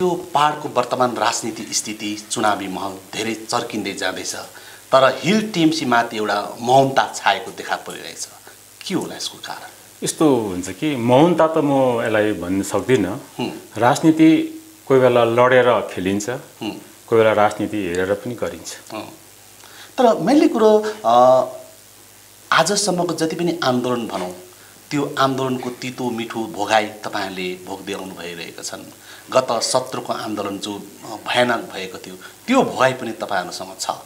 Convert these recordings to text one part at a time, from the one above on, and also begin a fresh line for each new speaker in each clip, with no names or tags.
यो पहाडको वर्तमान राजनीति स्थिति चुनावी माहौल धेरै चर्किँदै जाँदैछ तर हिल टिएमसी माथि एउटा मौनता छाएको देखा परिरहेछ के होला यसको कारण
यस्तो हुन्छ कि मौनता त म यसलाई भन्न सक्दिनँ राजनीति कोही बेला लडेर खेलिन्छ कोही बेला राजनीति हेरेर पनि गरिन्छ
तर मेनली कुरो आजसम्मको जति पनि आन्दोलन भनौँ त्यो आन्दोलनको तितो मिठो भोगाई तपाईहरुले भोग्दै आउनु भइरहेका छन् गत 17 को आन्दोलन जो भयानक भएको थियो त्यो भोगाई पनि तपाईहरुसँग छ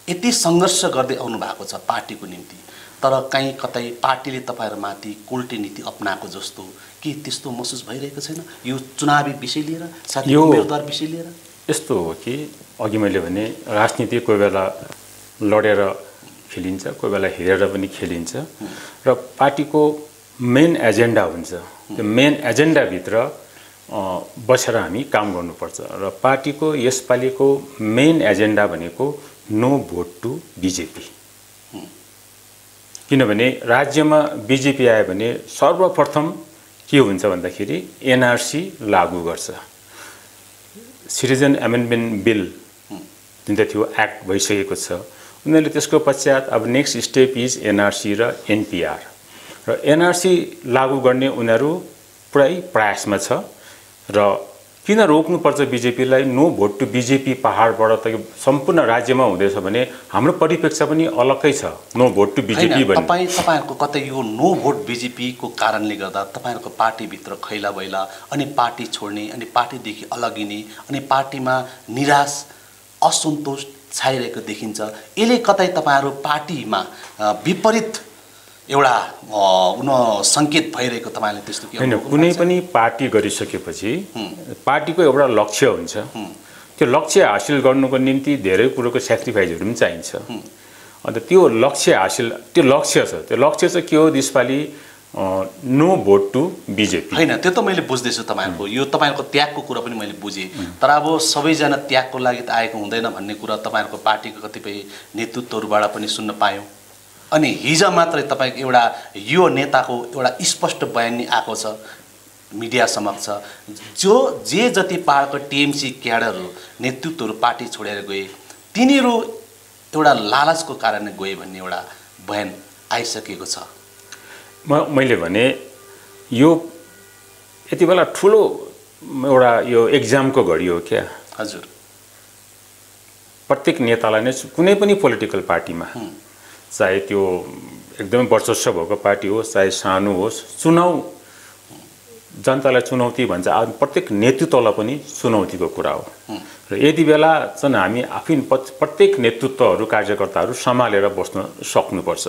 यति संघर्ष गर्दै आउनु भएको छ पार्टीको निम्ति तर कहीं कतै पार्टीले तपाईहरुमाथि कोल्टे नीति अपनाएको जस्तो के त्यस्तो महसुस भइरहेको छैन यो चुनावी विषय लिएर साथै उम्मेदवार विषय लिएर
यस्तो हो कि अघि मैले भने राजनीति कोही बेला लडेर खेलिन्छ कोही बेला हेरेर पनि खेलिन्छ र पार्टीको मेन एजेन्डा हुन्छ त्यो मेन एजेन्डा भित्र बसेर हामी काम गर्नुपर्छ र पार्टीको यसपालिको मेन एजेन्डा भनेको नो भोट टु बीजेपी किनभने राज्यमा बीजेपी आयो भने सर्वप्रथम के हुन्छ भन्दाखेरि एनआरसी लागू गर्छ सिटिजन एमेन्डमेन्ट बिल जुन थियो एक्ट भइसकेको छ उनीहरूले त्यसको पश्चात अब नेक्स्ट स्टेप इज एनआरसी र एनपीआर र एनआरसी लागू गर्ने उनीहरू पुरै प्रयासमा छ र किन रोक्नुपर्छ बीजेपीलाई नो भोट टु बीजेपी पहाडबाट त सम्पूर्ण राज्यमा हुँदैछ भने हाम्रो परिप्रेक्ष्य पनि अलग्गै छ नो भोट टु बीजेपी भन्ने
तपाईहरुको कतै यो नो भोट बीजेपी को कारणले गर्दा तपाईहरुको पार्टी भित्र खैला बैला अनि पार्टी छोड्ने अनि पार्टीदेखि अलगिने अनि पार्टीमा निराश असन्तोष छाइरहेको देखिन्छ यसले कतै तपाईहरु पार्टीमा विपरीत एउटा संकेत भइरहेको तपाईले त्यस्तो के
हैन कुनै पनि पार्टी गरिसकेपछि पार्टीको एउटा लक्ष्य हुन्छ त्यो लक्ष्य हासिल गर्नुको निम्ति धेरै कुरोको स्याक्रिफाइसहरु पनि चाहिन्छ अन्त त्यो लक्ष्य छ त्यो लक्ष्य चाहिँ के हो यसपाली नो भोट टु बीजेपी
हैन त्यो त मैले बुझ्दैछु तपाईहरुको यो तपाईहरुको त्यागको कुरा पनि मैले बुझे तर अब सबैजना त्यागको लागि त आएको हुँदैन भन्ने कुरा तपाईहरुको पार्टीको कतिपय नेतृत्वहरुबाट पनि सुन्न पायौं अनि हिजो मात्रै तपाईको एउटा यो नेताको एउटा स्पष्ट बयान नि आएको छ मिडिया समक्ष जे जति पहाडको टीएमसी क्याडरहरु नेतृत्वहरु पार्टी छोडेर गए तिनीहरु एउटा लालचको कारणले गए भन्ने एउटा बयान आइसकेको छ
मैले भने यो यति बेला ठुलो एउटा यो एक्जामको घडी हो क्या
हजुर
प्रत्येक नेतालाई नै कुनै पनि पोलिटिकल पार्टीमा चाहे त्यो एकदमै वर्चस्व भएको पार्टी होस् चाहे सानो होस् चुनाव जनतालाई चुनौती भन्छ प्रत्येक नेतृत्वलाई पनि चुनौतीको कुरा हो र यति बेला चाहिँ हामी आफै प्रत्येक नेतृत्वहरु कार्यकर्ताहरु सम्हालेर बस्न सक्नुपर्छ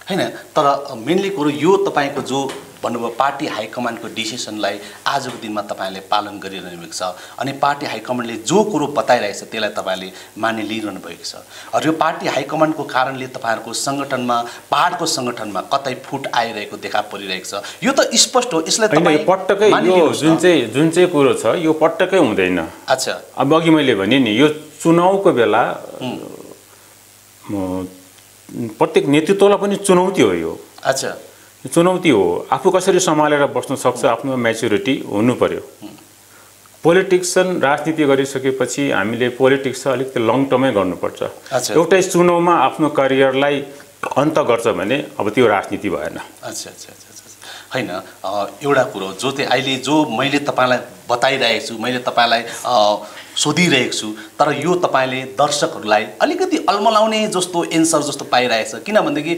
हैन तर मेनली कुरो यो तपाईको जो भन्नुभयो पार्टी हाइकमान्डको डिसिजनलाई आजको दिनमा तपाईले पालन गरिरहनु भएको छ अनि पार्टी हाइकमान्डले जो कुरो बताइरहेछ त्यसलाई तपाईले मानि लिइरहनु भएको छ र यो पार्टी हाइकमान्डको कारणले तपाईहरुको संगठनमा पहाडको संगठनमा कतै फुट आइरहेको देखा परिरहेको छ यो त स्पष्ट हो यसलाई तपाई
पटक्कै यो जुन चाहिँ कुरो छ यो पटक्कै हुँदैन
अच्छा
अब अघि मैले भने नि यो चुनावको बेला प्रत्येक नेतृत्वलाई पनि चुनौती हो यो
अच्छा
चुनौती हो आफू कसरी सम्हालेर बस्न सक्छ आफ्नो म्याच्युरिटी हुनु पर्यो पोलिटिक्स राजनीति गरिसकेपछि हामीले पोलिटिक्स अलिकति लङ टर्ममै गर्नुपर्छ एउटै चुनावमा आफ्नो करियरलाई अन्त गर्छ भने अब त्यो राजनीति भएन
अच्छा हैन एउटा कुरो जो चाहिँ अहिले जो मैले तपाईलाई बताइरहेको छु मैले तपाईलाई सोधिरहेको छु तर यो तपाईले दर्शकहरुलाई अलिकति अल्मलाउने जस्तो एन्सर जस्तो पाइरहेछ किनभनेदेखि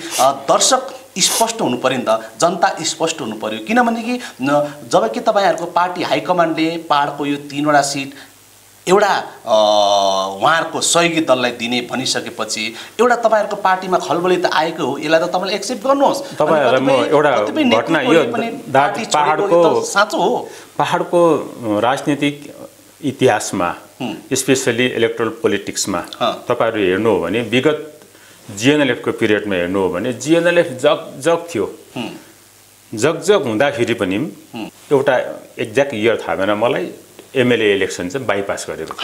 दर्शक स्पष्ट हुनु पर्यो नि त जनता स्पष्ट हुनु पर्यो किनभनेदेखि जबकि तपाईहरुको पार्टी हाइकमान्डले पहाडको यो 3 वटा सिट एउटा उहाँहरुको सहयोगी दललाई दिने भनिसकेपछि एउटा तपाईहरुको पार्टीमा खलबली त आएको हो यसलाई त तपाईले एक्सेप्ट गर्नुहोस्
तपाईहरुलाई म एउटा घटना यो पहाडको
साँचो हो
पहाडको राजनीतिक इतिहासमा स्पेशली इलेक्टोरल पोलिटिक्समा तपाईहरु हेर्नु हो भने विगत जीएनएलएफ को पिरियडमा हेर्नु हो भने जीएनएलएफ जग थियो जग हुँदाखेरि पनि एउटा एक्ज्याक्ट इयर थाहा भएन मलाई एमएलए इलेक्सन चाहिँ बाइपास गरेको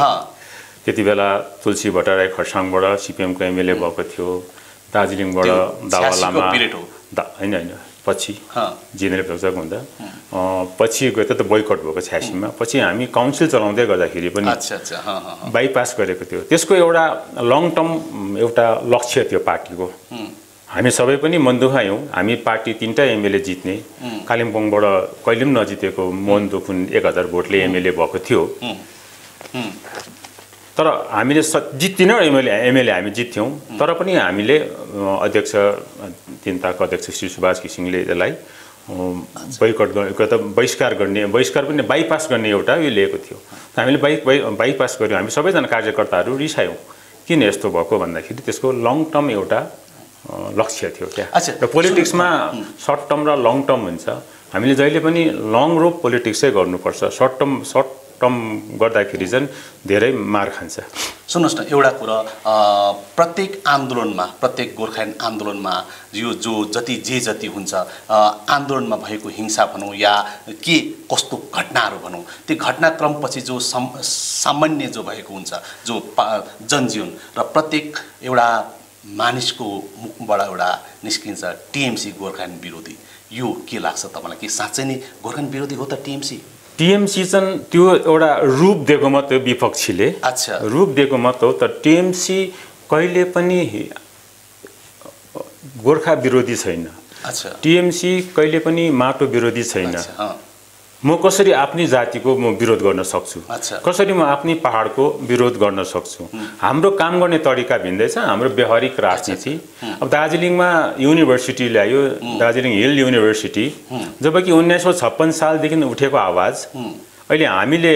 त्यति बेला तुलसी भट्टराई खरसाङबाट सीपीएम को एमएलए भएको थियो दार्जिलिङबाट दावा लामा हैन पछि
हाँ
जेनेरल इलेक्सन हुँदा पछि गयो त बोयकट भएको 86 मा पछि हामी काउन्सिल चलाउँदै गर्दाखेरि पनि
अच्छा अच्छा
बाइपास गरेको थियो त्यसको एउटा लङ टर्म एउटा लक्ष्य थियो पार्टीको हामी सबै पनि मनदुखायौँ हामी पार्टी 3टा एमएलए जित्ने कालिम्पोङबाट कहिले पनि नजितेको मोहन दोफुन 1000 भोटले एमएलए भएको थियो तर हामीले जित्दिनौँ एमएलए हामी जित्थ्यौँ तर पनि हामीले अध्यक्ष तिनताका अध्यक्ष श्री सुभाष घिसिङले यसलाई बोयकट गरेको त बहिष्कार पनि बाइपास गर्ने एउटा यो लिएको थियो हामीले बाइपास गर्यौँ हामी सबैजना कार्यकर्ताहरू रिसायौँ किन यस्तो भएको भन्दाखेरि त्यसको लङ टर्म एउटा लक्ष्य थियो क्या र पोलिटिक्समा सर्ट टर्म र लङ टर्म हुन्छ हामीले जहिले पनि लङ रोप पोलिटिक्सै गर्नुपर्छ सर्ट टर्म गर्दाखेरि चाहिँ धेरै मार खान्छ
सुन्नुहोस् न एउटा कुरा प्रत्येक आन्दोलनमा प्रत्येक गोर्खाल्यान्ड आन्दोलनमा यो जो जति हुन्छ आन्दोलनमा भएको हिंसा भनौँ या के कस्तो घटनाहरू भनौँ त्यो घटनाक्रमपछि जो सामान्य जो भएको हुन्छ जो जनजीवन र प्रत्येक एउटा मानिसको मुखबाट एउटा निस्किन्छ टिएमसी गोर्खाल्यान्ड विरोधी यो के लाग्छ तपाईँलाई कि साँच्चै नै गोर्खाल्यान्ड विरोधी हो त टिएमसी चाहिँ
त्यो एउटा रूप दिएको मात्रै विपक्षीले
अच्छा
रूप दिएको मात्र हो तर टिएमसी कहिले पनि गोर्खा विरोधी छैन
अच्छा
टिएमसी कहिले पनि माटो विरोधी छैन म कसरी आफ्नै जातिको म विरोध गर्न सक्छु कसरी म आफ्नै पहाडको विरोध गर्न सक्छु हाम्रो काम गर्ने तरिका भिन्दै छ हाम्रो व्यवहारिक राजनीति अब दार्जिलिङमा युनिभर्सिटी ल्यायो दार्जिलिङ हिल युनिभर्सिटी जबकि 1956 सालदेखि उठेको आवाज अहिले हामीले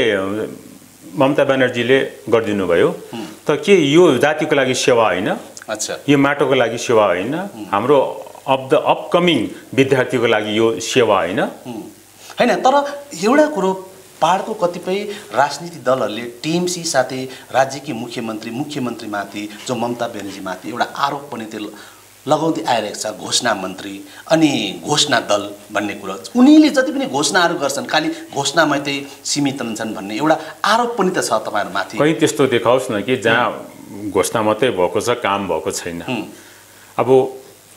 ममता ब्यानर्जीले गरिदिनु भयो त के यो जातिको लागि सेवा होइन
अच्छा
यो माटोको लागि सेवा होइन हाम्रो अफ द अपकमिङ विद्यार्थीको लागि यो सेवा होइन
हैन तर एउटा कुरो पहाडको कतिपय राजनीतिक दलहरूले टिएमसी साथै राज्यकी मुख्यमन्त्रीमाथि जो ममता ब्यानर्जीमाथि एउटा आरोप पनि त्यो लगाउँदै आइरहेको छ घोषणा मन्त्री अनि घोषणा दल भन्ने कुरा उनीले जति पनि घोषणाहरू गर्छन् खालि घोषणामै चाहिँ सीमित हुन्छन् भन्ने एउटा आरोप पनि त छ तपाईँहरूमाथि
कहीँ त्यस्तो देखाओस् न कि जहाँ घोषणा मात्रै भएको छ काम भएको छैन अब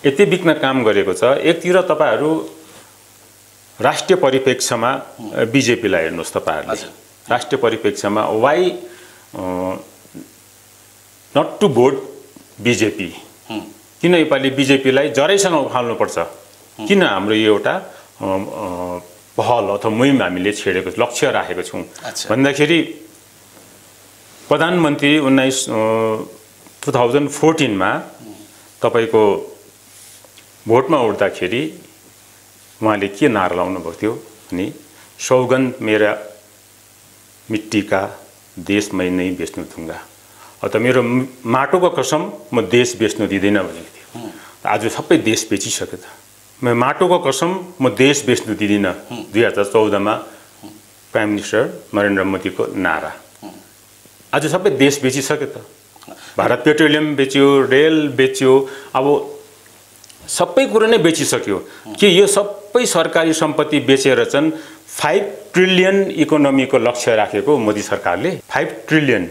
यति बिघ्न काम गरेको छ एकतिर तपाईँहरू राष्ट्रिय परिप्रेक्ष्यमा बीजेपीलाई हेर्नुहोस् तपाईहरुले राष्ट्रिय परिप्रेक्ष्यमा why not to vote BJP किन योपालि बीजेपीलाई जरैसँग उखाल्नु पर्छ किन हाम्रो यो एउटा पहल अथवा मुहिम हामीले छेडेको लक्ष्य राखेको छौं भन्दाखेरि प्रधानमन्त्री 2014 मा तपाईको भोटमा उठ्दाखेरि उहाँले के नारा लाउनु भएको थियो अनि सौगन्ध मेरा मिट्टी का देश मैं नहीं बेच्नु दूंगा अथवा मेरो माटोको कसम म देश बेच्नु दिँदैन भनेको थियो आज सबै देश बेचिसक्यो त म माटोको कसम म देश बेच्नु दिँदिन 2014 मा प्राइम मिनिस्टर नरेन्द्र मोदीको नारा आज सबै देश बेचिसक्यो त भारत पेट्रोलियम बेच्यो रेल बेच्यो अब सबै कुरा नै बेचिसक्यो कि यो सबै सरकारी सम्पत्ति बेचेर चाहिँ 5 ट्रिलियन इकोनोमीको लक्ष्य राखेको मोदी सरकारले 5 ट्रिलियन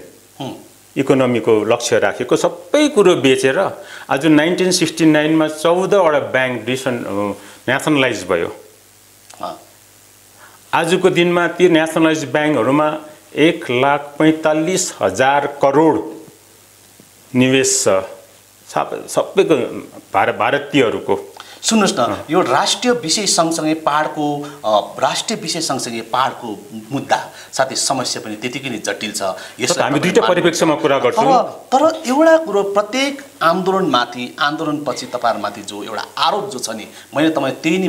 इकोनोमीको लक्ष्य राखेको सबै कुरो बेचेर आज 1969 मा 14 वटा बैंक नेशनलाइज भयो आजको दिनमा ती नेशनलाइज बैंकहरुमा 1,45,000 करोड निवेश छ सबैको भारतीयहरुको
सुन्नुस् न यो राष्ट्रिय विषय सँगसँगै पहाडको राष्ट्रिय विषय सँगसँगै पहाडको मुद्दा साथै समस्या पनि त्यतिकै नै जटिल छ
यसलाई हामी दुईटा परिप्रेक्ष्यमा कुरा गर्छौं
तर एउटा कुरो प्रत्येक आन्दोलनपछि तपाईहरुमाथि जो एउटा आरोप जो छ नि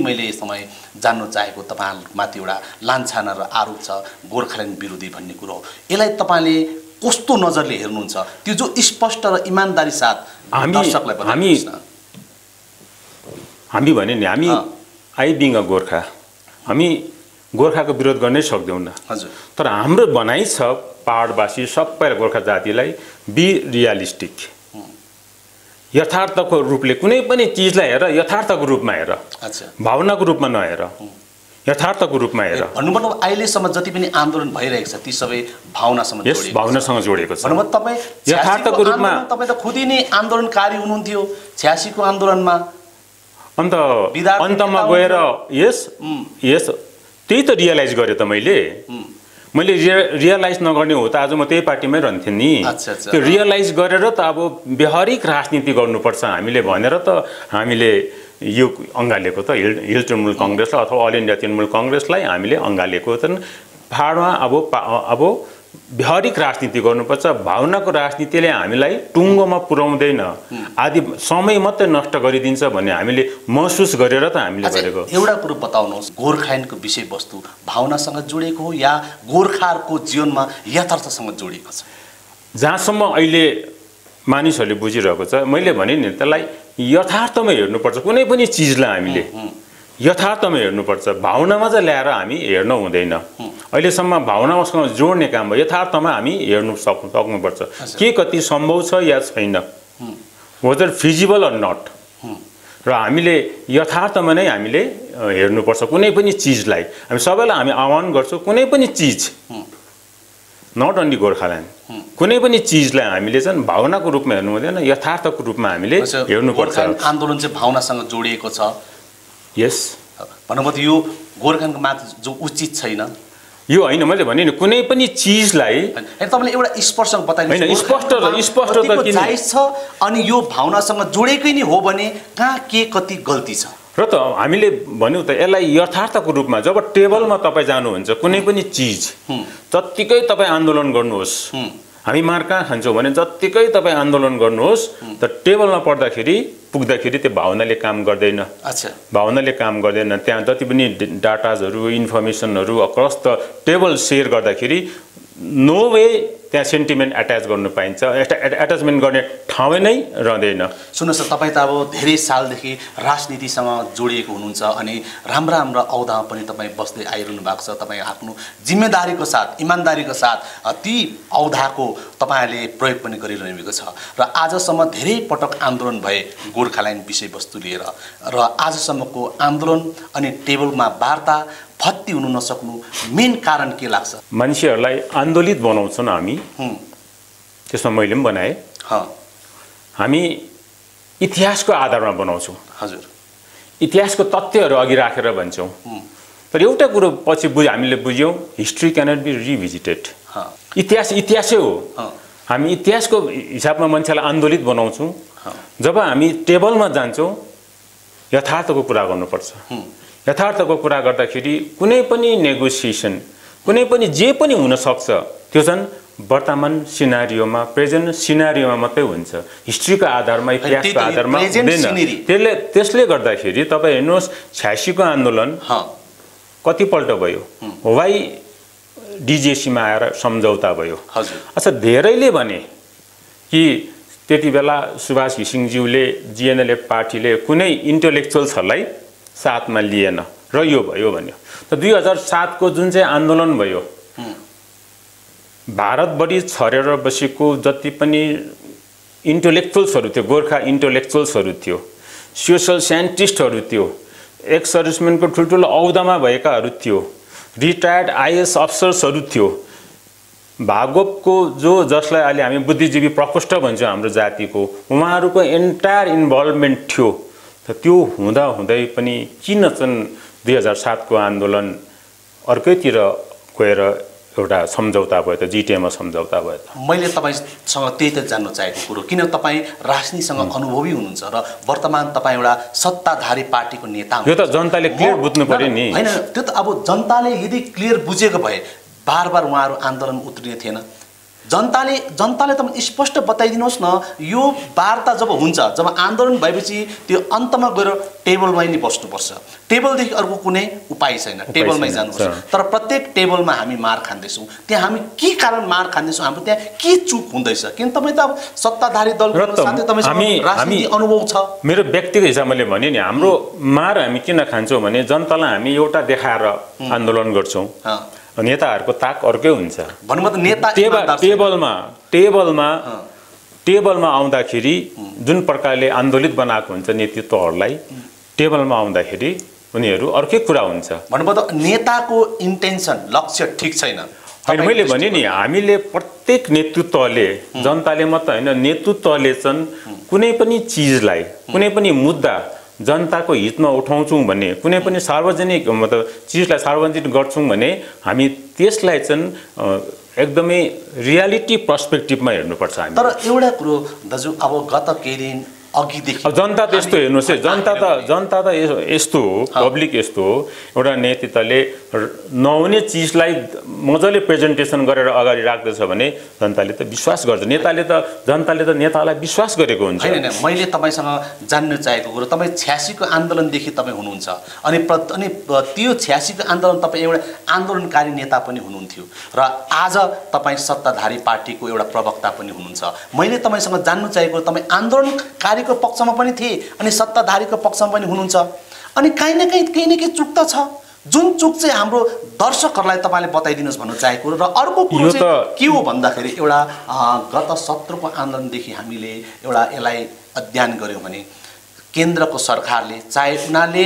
मैले समय जान्न चाहेको तपाईहरुमाथि एउटा लान्छना र आरोप छ गोर्खाल्यान्ड विरोधी भन्ने कुरो यसलाई तपाईले कस्तो नजरले हेर्नुहुन्छ त्यो जो स्पष्ट र इमानदारी साथ दर्शकलाई बताउनुस् न
हामी भने नि हामी आई बिङ अ गोर्खा हामी गोर्खाको विरोध गर्नै सक्दैनौँ न
हजुर
तर हाम्रो भनाइ छ पहाडवासी सबै गोर्खा जातिलाई बी रियलिस्टिक यथार्थको रूपले कुनै पनि चीजलाई हेर यथार्थको रूपमा हेर
अच्छा
भावनाको रूपमा नहेर यथार्थको रूपमा हेर
भन्नुको अहिलेसम्म जति पनि आन्दोलन भइरहेको छ ती सबै भावनासँग जोडिएको छ
यस भावनासँग जोडिएको छ
भन्नुको तपाई
यथार्थको रूपमा
तपाई त खुदै नै आन्दोलनकारी हुनुहुन्थ्यो 86 को आन्दोलनमा
अन्त
विद्यार्थी
अन्तमा
नेता
गएर यस त्यही त रियलाइज गरेँ त मैले रियलाइज नगर्ने हो त आज म त्यही पार्टीमै रहन्थेँ नि।
अच्छा।
त्यो रियलाइज गरेर त अब व्यावहारिक राजनीति गर्नुपर्छ हामीले भनेर त हामीले यो अँगालेको त हिल तृणमूल कङ्ग्रेसलाई अथवा अल इन्डिया तृणमूल कङ्ग्रेसलाई हामीले अँगालेको त फाडमा अब व्यावहारिक राजनीति गर्नुपर्छ। भावनाको राजनीतिले हामीलाई टुङ्गोमा पुर्याउँदैन, आदि समय मात्रै नष्ट गरिदिन्छ भन्ने हामीले महसुस गरेर त हामीले गरेको।
एउटा कुरो बताउनुहोस्, गोर्खाल्यान्डको विषयवस्तु भावनासँग जोडिएको हो या गोर्खाहरूको जीवनमा यथार्थसँग जोडिएको छ?
जहाँसम्म अहिले मानिसहरूले बुझिरहेको छ, मैले भने नि त्यसलाई यथार्थमा हेर्नुपर्छ। कुनै पनि चिजलाई हामीले यथार्थमा हेर्नुपर्छ, भावनामा चाहिँ ल्याएर हामी हेर्न हुँदैन। अहिलेसम्म भावनासँग जोड्ने काम भयो, यथार्थमा हामी हेर्नु सक्नुपर्छ के कति सम्भव छ या छैन, वेदर फिजिबल अर नट। र हामीले यथार्थमा नै हामीले हेर्नुपर्छ कुनै पनि चिजलाई। हामी सबैलाई हामी आह्वान गर्छौँ, कुनै पनि चिज, नट ओन्ली गोर्खाल्यान्ड, कुनै पनि चिजलाई हामीले चाहिँ भावनाको रूपमा हेर्नु हुँदैन, यथार्थको रूपमा हामीले हेर्नुपर्छ।
आन्दोलन चाहिँ भावनासँग जोडिएको छ।
यस,
भन्नुभयो यो गोर्खाल्यान्डको माथि जो उचित छैन
यो होइन। मैले भने नि कुनै पनि चिजलाई
तपाईँले एउटा स्पष्ट बताइदिनु
होइन, स्पष्ट त किन
जायज छ अनि यो भावनासँग जोडेकै नै हो भने कहाँ के कति गल्ती छ
र त हामीले भन्यौँ त यसलाई यथार्थको रूपमा जब टेबलमा तपाईँ जानुहुन्छ कुनै पनि चिज, जत्तिकै तपाईँ आन्दोलन गर्नुहोस्, हामी मार कहाँ खान्छौँ भने जत्तिकै तपाईँ आन्दोलन गर्नुहोस् त टेबलमा पुग्दाखेरि त्यो भावनाले काम गर्दैन।
अच्छा,
भावनाले काम गर्दैन। त्यहाँ जति पनि डाटाजहरू इन्फर्मेसनहरू अक्रस द टेबल सेयर गर्दाखेरि नो वे त्यहाँ सेन्टिमेन्ट एट्याच गर्नु पाइन्छ, एट्याचमेन्ट गर्ने ठाउँ नै रहँदैन।
सुन्नुहोस् न, तपाईँ त अब धेरै सालदेखि राजनीतिसँग जोडिएको हुनुहुन्छ अनि राम्रा औदामा पनि तपाईँ बस्दै आइरहनु भएको छ। तपाईँ आफ्नो जिम्मेदारीको साथ, इमान्दारीको साथ ती औदाको तपाईँहरूले प्रयोग पनि गरिरहनु भएको छ र आजसम्म धेरै पटक आन्दोलन भए गोर्खाल्यान्ड विषयवस्तु लिएर, र आजसम्मको आन्दोलन अनि टेबलमा वार्ता फत्ती हुनु नसक्नु मेन कारण के लाग्छ?
मान्छेहरूलाई आन्दोलित बनाउँछौँ हामी, त्यसमा मैले पनि बनाएँ। हामी इतिहासको आधारमा बनाउँछौँ।
हजुर,
इतिहासको तथ्यहरू अघि राखेर भन्छौँ। तर एउटा कुरो पछि हामीले बुझ्यौँ, हिस्ट्री क्यानट बी रिभिजिटेड। इतिहासै हो। हामी इतिहासको हिसाबमा मान्छेलाई आन्दोलित बनाउँछौँ। जब हामी टेबलमा जान्छौँ यथार्थको कुरा गर्नुपर्छ। यथार्थको कुरा गर्दाखेरि कुनै पनि नेगोसिएसन, कुनै पनि जे पनि हुनसक्छ त्यो चाहिँ वर्तमान सिनारियोमा, प्रेजेन्ट सिनारियोमा मात्रै हुन्छ, हिस्ट्रीको आधारमा, इतिहासको आधारमा हुँदैन। त्यसले गर्दाखेरि तपाईँ हेर्नुहोस् 86 को आन्दोलन कतिपल्ट भयो, वाइ डिजिएसीमा आएर सम्झौता भयो। अच्छा, धेरैले भने कि त्यति बेला सुभाष घिसिङज्यूले, जिएनएलएफ पार्टीले कुनै इन्टेलेक्चुअल्सहरूलाई साथमा लिएन र यो भयो भन्यो। त 2007 को जुन चाहिँ आन्दोलन भयो, भारतभरि छरेर बसेको जति पनि इन्टेलेक्चुअल्सहरू थियो, गोर्खा इन्टेलेक्चुअल्सहरू थियो, सोसल साइन्टिस्टहरू थियो, एक्स सर्भिसमेनको ठुल्ठुलो औदामा भएकाहरू थियो, रिटायर्ड आइएएस अफिसर्सहरू थियो, भागवतको जसलाई अहिले हामी बुद्धिजीवी प्रकोष्ठ भन्छौँ हाम्रो जातिको, उहाँहरूको एन्टायर इन्भल्भमेन्ट थियो। त त्यो हुँदै पनि किन चाहिँ 2007 को आन्दोलन अर्कैतिर गएर एउटा सम्झौता भयो त, जिटिएमा सम्झौता भयो त?
मैले तपाईँसँग त्यही त जान्न चाहेको कुरो, किन तपाईँ राजनीतिसँग अनुभवी हुनुहुन्छ र वर्तमान तपाईँ एउटा सत्ताधारी पार्टीको नेता हुनुहुन्छ।
यो त जनताले क्लियर बुझ्नु पर्यो नि।
होइन, त्यो त अब जनताले यदि क्लियर बुझेको भए बार उहाँहरू आन्दोलन उत्रिने थिएन। जनताले तपाईँ स्पष्ट बताइदिनुहोस् न, यो वार्ता जब हुन्छ, जब आन्दोलन भएपछि त्यो अन्तमा गएर टेबलमै नै बस्नुपर्छ, टेबलदेखि अर्को कुनै उपाय छैन, टेबलमै जानुपर्छ। तर प्रत्येक टेबलमा हामी मार खाँदैछौँ, त्यहाँ हामी के कारण मार खाँदैछौँ, हाम्रो त्यहाँ के चुक हुँदैछ? किन तपाईँ त अब सत्ताधारी दलको साथै तपाईँसँग राजनीति अनुभव छ।
मेरो व्यक्तिगत हिसाबले भने नि हाम्रो मार हामी किन खान्छौँ भने जनतालाई हामी एउटा देखाएर आन्दोलन गर्छौँ, नेताहरूको ताक अर्कै हुन्छ। टेबलमा आउँदाखेरि जुन प्रकारले आन्दोलित बनाएको हुन्छ नेतृत्वहरूलाई, टेबलमा आउँदाखेरि उनीहरू अर्कै कुरा हुन्छ।
भन्नुभयो त नेताको इन्टेन्सन, लक्ष्य ठिक छैन।
होइन, मैले भने नि हामीले प्रत्येक नेतृत्वले, जनताले मात्र होइन, नेतृत्वले चाहिँ कुनै पनि चिजलाई, कुनै पनि मुद्दा जनताको हितमा उठाउँछौँ भने कुनै पनि सार्वजनिक मतलब चिजलाई सार्वजनिक गर्छौँ भने हामी त्यसलाई चाहिँ एकदमै रियालिटी पर्सपेक्टिभमा हेर्नुपर्छ हामी।
तर एउटा कुरो दाजु, अब गत केही दिन अघिदेखि
जनता त्यस्तो हेर्नुहोस् है, जनता त यस्तो हो, पब्लिक यस्तो हो, एउटा नेतृत्वले नहुने चिजलाई मजाले प्रेजेन्टेसन गरेर अगाडि राख्दछ भने जनताले त विश्वास गर्छ। जनताले त नेतालाई विश्वास गरेको हुन्छ।
होइन, मैले तपाईँसँग जान्न चाहेको कुरो, तपाईँ 86 को आन्दोलनदेखि तपाईँ हुनुहुन्छ अनि त्यो 86 को आन्दोलन तपाईँ एउटा आन्दोलनकारी नेता पनि हुनुहुन्थ्यो र आज तपाईँ सत्ताधारी पार्टीको एउटा प्रवक्ता पनि हुनुहुन्छ। मैले तपाईँसँग जान्नु चाहेको तपाईँ आन्दोलनकारीको पक्षमा पनि थिए अनि सत्ताधारीको पक्षमा पनि हुनुहुन्छ अनि केही न केही चुक त छ, जुन चुक चाहिँ हाम्रो दर्शकहरूलाई तपाईँले बताइदिनुहोस् भन्न चाहेको। र अर्को कुरो चाहिँ के हो भन्दाखेरि एउटा गत 17 को आन्दोलनदेखि हामीले एउटा यसलाई अध्ययन गऱ्यौँ भने केन्द्रको सरकारले चाहे उनीहरूले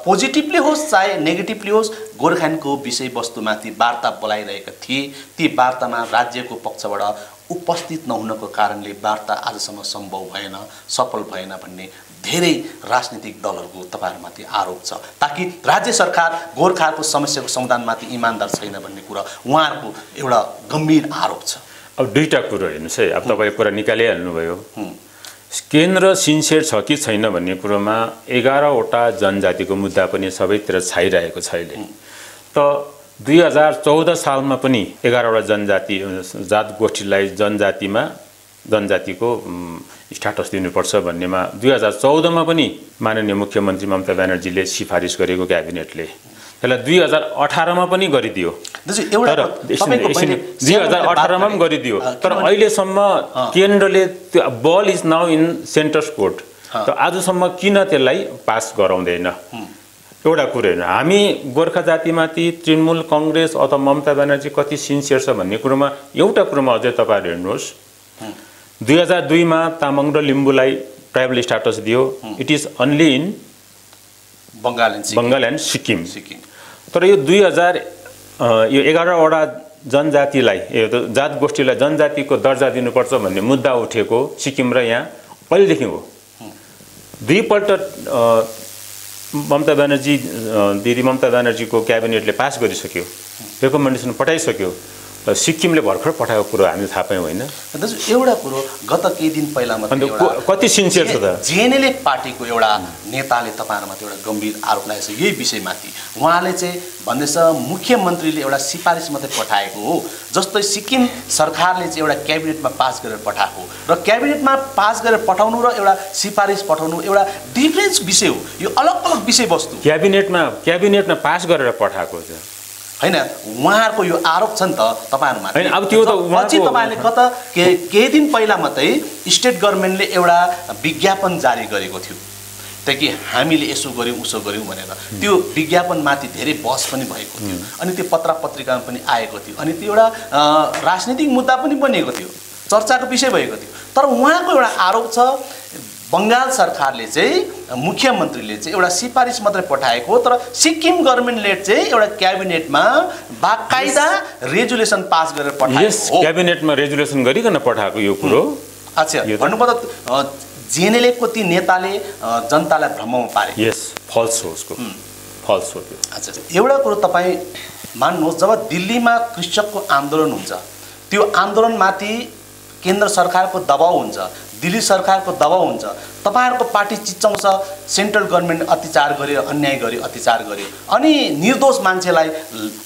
पोजिटिभली होस् चाहे नेगेटिभली होस् गोर्खाल्यान्डको विषयवस्तुमाथि वार्ता बोलाइरहेका थिए। ती वार्तामा राज्यको पक्षबाट उपस्थित नहुनको कारणले वार्ता आजसम्म सम्भव भएन, सफल भएन भन्ने धेरै राजनीतिक दलहरूको तपाईँहरूमाथि आरोप छ, ताकि राज्य सरकार गोर्खाहरूको समस्याको समाधानमाथि इमान्दार छैन भन्ने कुरा उहाँहरूको एउटा गम्भीर आरोप छ।
अब दुईटा कुरो हेर्नुहोस् है, अब तपाईँ कुरा निकालिहाल्नुभयो। केन्द्र सिन्सियर छ कि छैन भन्ने कुरोमा 11वटा जनजातिको मुद्दा पनि सबैतिर छाइरहेको छ अहिले। त 2014 सालमा पनि 11वटा जात गोष्ठीलाई जनजातिको स्ट्याटस दिनुपर्छ भन्नेमा 2014 मा पनि माननीय मुख्यमन्त्री ममता ब्यानर्जीले सिफारिस गरेको क्याबिनेटले त्यसलाई 2018 मा पनि गरिदियो। तर 2018 मा पनि गरिदियो, तर अहिलेसम्म केन्द्रले ball is now in centre's court. त आजसम्म किन त्यसलाई पास गराउँदैन? एउटा कुरो हेर्नु, हामी गोर्खा जातिमाथि तृणमूल कांग्रेस अथवा ममता ब्यानर्जी कति सिन्सियर छ भन्ने कुरोमा एउटा कुरोमा अझै तपाईँहरू हेर्नुहोस्। 2002 मा तामाङ र लिम्बूलाई ट्राइबल स्ट्याटस दियो। It is only in Bengal and Sikkim. तर यो 11वटा जनजातिलाई जात गोष्ठीलाई जनजातिको दर्जा दिनुपर्छ भन्ने मुद्दा उठेको सिक्किम र यहाँ पहिलेदेखि हो। दुईपल्ट दिदी ममता ब्यानर्जीको क्याबिनेटले पास गरिसक्यो, रेकमेन्डेसन पठाइसक्यो, तर सिक्किमले भर्खर पठाएको कुरो हामी थाहा पायौँ होइन।
दाजु एउटा कुरो, गत केही दिन पहिला मात्रै
कति सिन्सियर छ त
जेएनएलएफ पार्टीको एउटा नेताले तपाईँहरूमाथि एउटा गम्भीर आरोप लागेको छ यही विषयमाथि। उहाँले चाहिँ भन्दैछ मुख्यमन्त्रीले एउटा सिफारिस मात्रै पठाएको हो, जस्तै सिक्किम सरकारले चाहिँ एउटा क्याबिनेटमा पास गरेर पठाएको र क्याबिनेटमा पास गरेर पठाउनु र एउटा सिफारिस पठाउनु एउटा डिफ्रेन्स विषय हो, यो अलग अलग विषयवस्तु।
क्याबिनेटमा पास गरेर पठाएको छ
हैन, उहाँहरूको यो आरोप छ नि त तपाईहरुमा।
हैन, अब त्यो त
पछि तपाईले गत केही दिन पहिला मात्रै स्टेट गभर्नमेन्टले एउटा विज्ञापन जारी गरेको थियो ताकि हामीले यसो गर्यौं उसो गर्यौं भनेर। त्यो विज्ञापनमाथि धेरै बहस पनि भएको थियो अनि त्यो पत्रिकामा पनि आएको थियो अनि त्यो एउटा राजनीतिक मुद्दा पनि बनेको थियो, चर्चाको विषय भएको थियो। तर उहाँको एउटा आरोप छ बंगाल सरकारले चाहिँ मुख्यमन्त्रीले चाहिँ एउटा सिफारिस मात्रै पठाएको, तर सिक्किम गभर्नमेन्टले चाहिँ एउटा क्याबिनेटमा बाकायदा रेजुलेसन पास गरेर पठाएको हो।
क्याबिनेटमा रेजुलेसन गरिकन पठाएको यो कुरो।
अच्छा, भन्नुपर्दा जेएनएलएफको ती नेताले जनतालाई भ्रममा पारे।
यस, फल्स हो उसको, फल्स हो त्यो।
अच्छा, एउटा कुरो तपाईँ मान्नुहोस्, जब दिल्लीमा कृषकको आन्दोलन हुन्छ त्यो आन्दोलनमाथि केन्द्र सरकारको दबाउ हुन्छ, दिल्ली सरकारको दबाउ हुन्छ, तपाईहरुको पार्टी चिच्चाउँछ सेन्ट्रल गभर्नमेन्ट अत्याचार गर्यो, अन्याय गर्यो, अत्याचार गर्यो अनि निर्दोष मान्छेलाई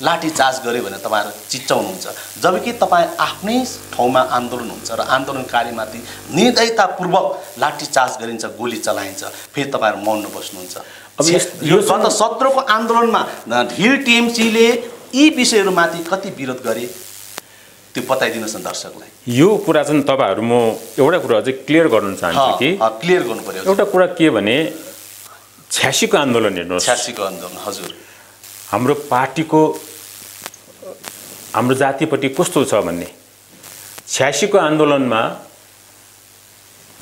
लाठीचार्ज गर्यो भनेर तपाईहरु चिच्चाउनुहुन्छ, जबकि तपाई आफ्नै ठाउँमा आन्दोलन हुन्छ र आन्दोलनकारीमाथि निर्दयतापूर्वक लाठीचार्ज गरिन्छ, गोली चलाइन्छ, फेरि तपाईहरु मौन बस्नुहुन्छ। अब यो गत 17 को आन्दोलनमा हिल टिएमसीले यी विषयहरुमाथि कति विरोध गरे त्यो बताइदिनुस् न दर्शकलाई।
यो कुरा चाहिँ तपाईहरु म एउटा कुरा अझै क्लियर गर्न चाहन्छु कि
क्लियर गर्नु पर्यो।
एउटा कुरा के भने 86 को आन्दोलन हेर्नुहोस्।
86 को आन्दोलन हजुर,
हाम्रो पार्टीको हाम्रो जातिपट्टि कस्तो छ भन्ने 86 को आन्दोलनमा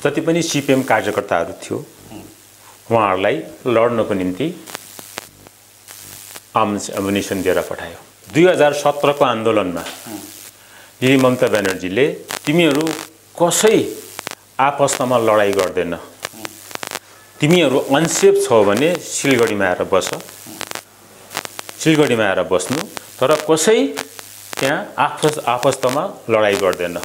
जति पनि सीपीएम कार्यकर्ताहरू थियो उहाँहरूलाई लड्नको निम्ति एमुनिसन दिएर पठायो। 2017 को आन्दोलनमा दिदी ममता ब्यानर्जीले तिमीहरू कसै आपसमा लडाई गर्दैन, तिमीहरू अनसेफ छौ भने सिलगढीमा आएर बस, सिलगढीमा आएर बस्नु, तर कसै त्यहाँ आपस्तमा लडाइँ गर्दैन।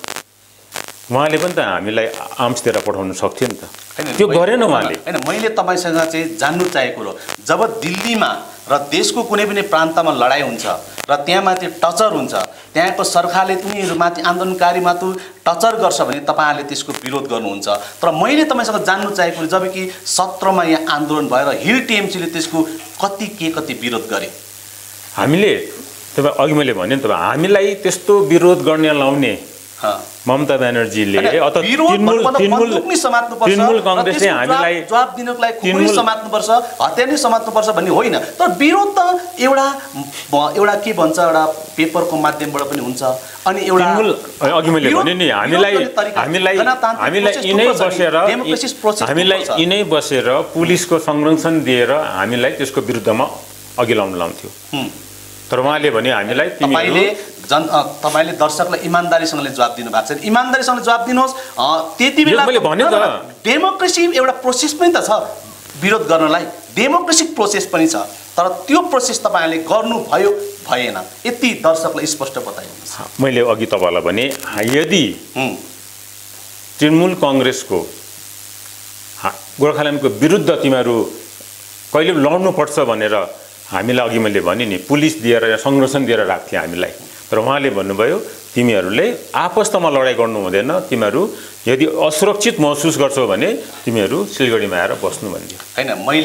उहाँले पनि त हामीलाई आर्म्सतिर पठाउन सक्थ्यो नि त, त्यो गरेन उहाँले।
होइन, मैले तपाईँसँग चाहिँ जान्नु चाहेको कुरो, जब दिल्लीमा र देशको कुनै पनि प्रान्तमा लडाइँ हुन्छ र त्यहाँ माथि टचर हुन्छ, त्यहाँको सरकारले उनीहरूमाथि आन्दोलनकारीमाथि टचर गर्छ भने तपाईँहरूले त्यसको विरोध गर्नुहुन्छ। तर मैले तपाईँसँग जान्नु चाहेको जब कि 17मा यहाँ आन्दोलन भएर हिल टिएमसीले त्यसको कति विरोध गरे।
हामीले तपाईँ अघि मैले भने नि, तपाईँ हामीलाई त्यस्तो विरोध गर्ने लाउने ममता ब्यानर्जीले अथवा तृणमूल कांग्रेसले हामीलाई
जवाब दिनको लागि खुकुरी समात्नुपर्छ, हत्या नै समात्नुपर्छ भन्ने होइन। तर विरोध त एउटा के भन्छ, एउटा पेपरको माध्यमबाट पनि हुन्छ। अनि एउटा
अघि मैले भने नि हामीलाई यिनै बसेर पुलिसको संरक्षण दिएर हामीलाई त्यसको विरुद्धमा अघि लाउँथ्यो। तर उहाँले भने हामीलाई
तपाईले दर्शकलाई इमानदारीसँगले जवाब दिनु भएको छ, इमानदारीसँगले जवाब दिनुहोस्। त्यति बेला डेमोक्रेसी एउटा प्रोसेस पनि त छ, विरोध गर्नलाई डेमोक्रेटिक प्रोसेस पनि छ, तर त्यो प्रोसेस तपाईँहरूले गर्नुभयो भएन, यति दर्शकलाई स्पष्ट बताइदिनुहोस्।
मैले अघि तपाईँलाई भने यदि तृणमूल कांग्रेसको गोर्खाल्यान्डको विरुद्ध तिमीहरू कहिले लड्नुपर्छ भनेर हामीलाई अघि मैले भने नि पुलिस दिएर संरक्षण दिएर राख्थ्यो हामीलाई। तर उहाँले भन्नुभयो तिमीहरूले आपस्तमा लडाइँ गर्नु हुँदैन, तिमीहरू यदि असुरक्षित महसुस गर्छौ भने तिमीहरू सिलगढीमा आएर बस्नु भन्यो।
हैन, मैले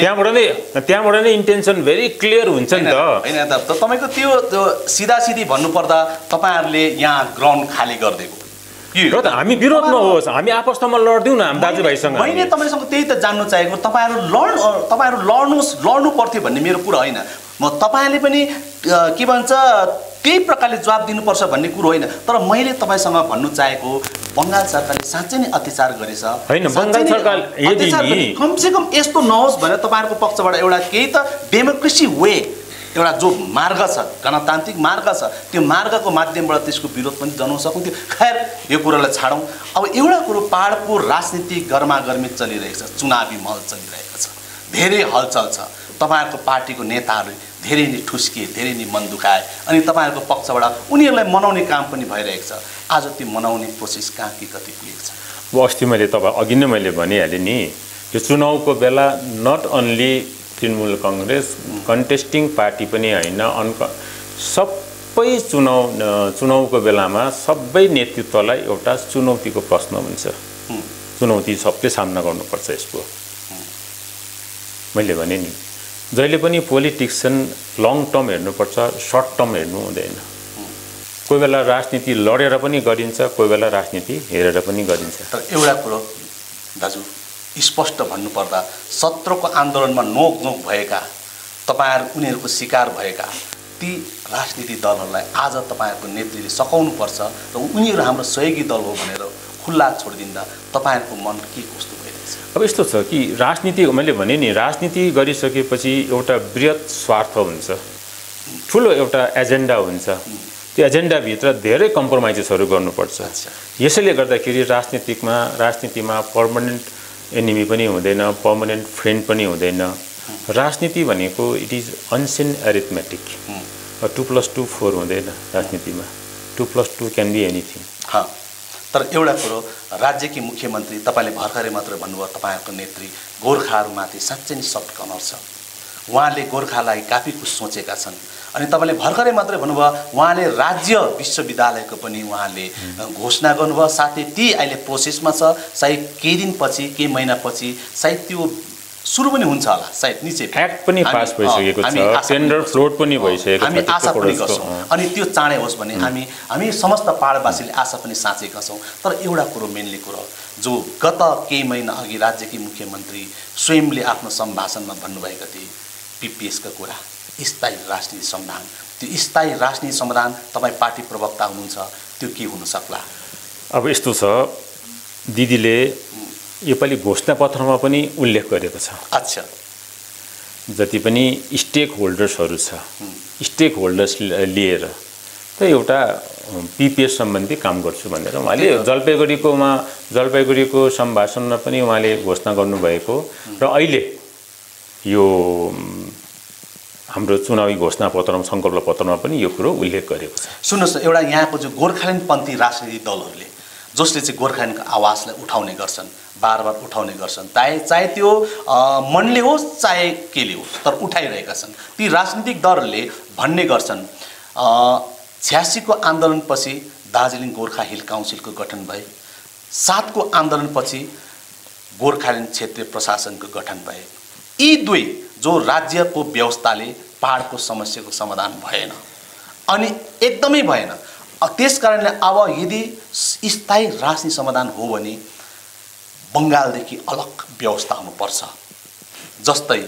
त्यहाँबाट नै इन्टेन्सन भेरी क्लियर हुन्छ नि त।
हैन त, तपाईको त्यो सिधासिधी भन्नुपर्दा तपाईहरुले यहाँ ग्राउन्ड खाली गरिदिएको
र त हामी विरोधमा होस्, हामी आपस्तमा लड्दिउँ न हामी दाजुभाइसँग।
मैले तपाईसँग त्यही त जान्नु चाहेको, तपाईहरु लड्नु पर्थ्यो भन्ने मेरो कुरा होइन। म तपाईहरुले पनि के भन्छ त्यही प्रकारले जवाब दिनुपर्छ भन्ने कुरो होइन। तर मैले तपाईसँग भन्नु चाहेको बंगाल सरकारले साँच्चै नै अत्याचार गरेछ।
हैन, बंगाल सरकार यदि नि
कमसेकम यस्तो नहोस् भनेर तपाईहरुको पक्षबाट एउटा केही त डेमोक्रेसी वे, एउटा जो मार्ग छ, गणतान्त्रिक मार्ग छ, त्यो मार्गको माध्यमबाट त्यसको विरोध पनि जनाउन सकिन्थ्यो। खैर, यो कुरालाई छाडौँ। अब एउटा कुरो, पहाडको राजनीति गर्मागर्मी चलिरहेको छ, चुनावी महल चलिरहेको छ, धेरै हलचल छ। तपाईहरुको पार्टीको नेताहरू धेरै नै ठुस्किए, धेरै नै मन दुखाए, अनि तपाईहरुको पक्षबाट उनीहरूलाई मनाउने काम पनि भइरहेको छ। आज त्यो मनाउने प्रोसेस कहाँ के कति पुगेको छ?
अस्ति मैले तपाईँ अघि नै मैले भनिहालेँ नि, यो चुनावको बेला not only Trinamool Congress contesting party पनि होइन, सबै चुनावको बेलामा सबै नेतृत्वलाई एउटा चुनौतीको प्रश्न हुन्छ। चुनौती सबले सामना गर्नुपर्छ यसको। मैले भने नि जहिले पनि पोलिटिक्सन लङ टर्म हेर्नुपर्छ, सर्ट टर्म हेर्नु हुँदैन। कोही बेला राजनीति लडेर पनि गरिन्छ, कोही बेला राजनीति हेरेर पनि गरिन्छ।
तर एउटा कुरो दाजु स्पष्ट भन्नुपर्दा 17 को आन्दोलनमा नोकझोक भएका तपाईहरु, उनीहरूको शिकार भएका ती राजनीतिक दलहरूलाई आज तपाईहरुको नेतृत्वले सकाउनुपर्छ र उनीहरू हाम्रो सहयोगी दल हो भनेर खुल्ला छोडिदिँदा तपाईहरुको मन के कस्तो भइरहेछ?
अब यस्तो छ कि राजनीति, मैले भने नि राजनीति गरिसकेपछि एउटा बृहत स्वार्थ हुन्छ, ठुलो एउटा एजेन्डा हुन्छ। त्यो एजेन्डाभित्र धेरै कम्प्रोमाइजेसहरू गर्नुपर्छ। यसैले गर्दाखेरि राजनीतिमा पर्मनेन्ट एनिमी पनि हुँदैन, पर्मनेन्ट फ्रेन्ड पनि हुँदैन। राजनीति भनेको इट इज अनसिन एरिथमेटिक। 2+2 4 हुँदैन राजनीतिमा, 2+2 क्यान बी एनिथिङ।
तर एउटा कुरो, राज्यकी मुख्यमन्त्री तपाईले भर्खरै मात्र भन्नुभयो तपाईहरुको नेत्री गोर्खाहरुमाथि साँच्चै नै सफ्ट कर्नर छ, उहाँले गोर्खालाई काफी कुछ सोचेका छन्। अनि तपाईले भर्खरै मात्रै भन्नुभयो उहाँले राज्य विश्वविद्यालयको पनि उहाँले घोषणा गर्नुभयो, साथै ती अहिले प्रोसेसमा छ, सायद केही दिनपछि केही महिनापछि सायद त्यो सुरु पनि हुन्छ होला, सायद निचे
एक्ट पनि पास भइसकेको छ, टेन्डर फ्लोट पनि भइसकेको छ,
हामी आशा पनि गर्छौँ। अनि त्यो चाँडै होस् भन्ने हामी समस्त पहाडवासीले आशा पनि साँचेका छौँ। तर एउटा कुरो, मेनली कुरो जो गत केही महिना अघि राज्यकी मुख्यमन्त्री स्वयंले आफ्नो सम्भाषणमा भन्नुभएका थिए, पिपिएसका कुरा, स्थायी राजनीति संविधान। त्यो स्थायी राजनीति संविधान तपाईँ पार्टी प्रवक्ता हुनुहुन्छ, त्यो के हुन सक्ला?
अब यस्तो छ, दिदीले योपालि घोषणापत्रमा पनि उल्लेख गरेको छ।
अच्छा,
जति पनि स्टेक होल्डर्सहरू छ, स्टेक होल्डर्स लिएर त एउटा पिपिएस सम्बन्धी काम गर्छु भनेर उहाँले जलपाइगुडीको सम्भाषणमा पनि उहाँले घोषणा गर्नुभएको र अहिले यो हाम्रो चुनावी घोषणापत्रमा सङ्कल्प पत्रमा पनि यो कुरो उल्लेख गरेको छ।
सुन्नुहोस् न, एउटा यहाँको जो गोर्खाल्यान्डपन्थी राजनीतिक दलहरूले जसले चाहिँ गोर्खाल्यान्डको आवाजलाई उठाउने गर्छन्, बार उठाउने गर्छन्, चाहे त्यो मनले होस् चाहे केले होस्, तर उठाइरहेका छन्। ती राजनीतिक दलहरूले भन्ने गर्छन् 86 को आन्दोलनपछि दार्जिलिङ गोर्खा हिल काउन्सिलको गठन भए, 7 को आन्दोलनपछि गोर्खाल्यान्ड क्षेत्रीय प्रशासनको गठन भए। यी दुई जो राज्यको व्यवस्थाले पहाडको समस्याको समाधान भएन, अनि एकदमै भएन। त्यसकारणले अब यदि स्थायी राजनीति समाधान हो भने बङ्गालदेखि अलग व्यवस्था हुनुपर्छ। जस्तै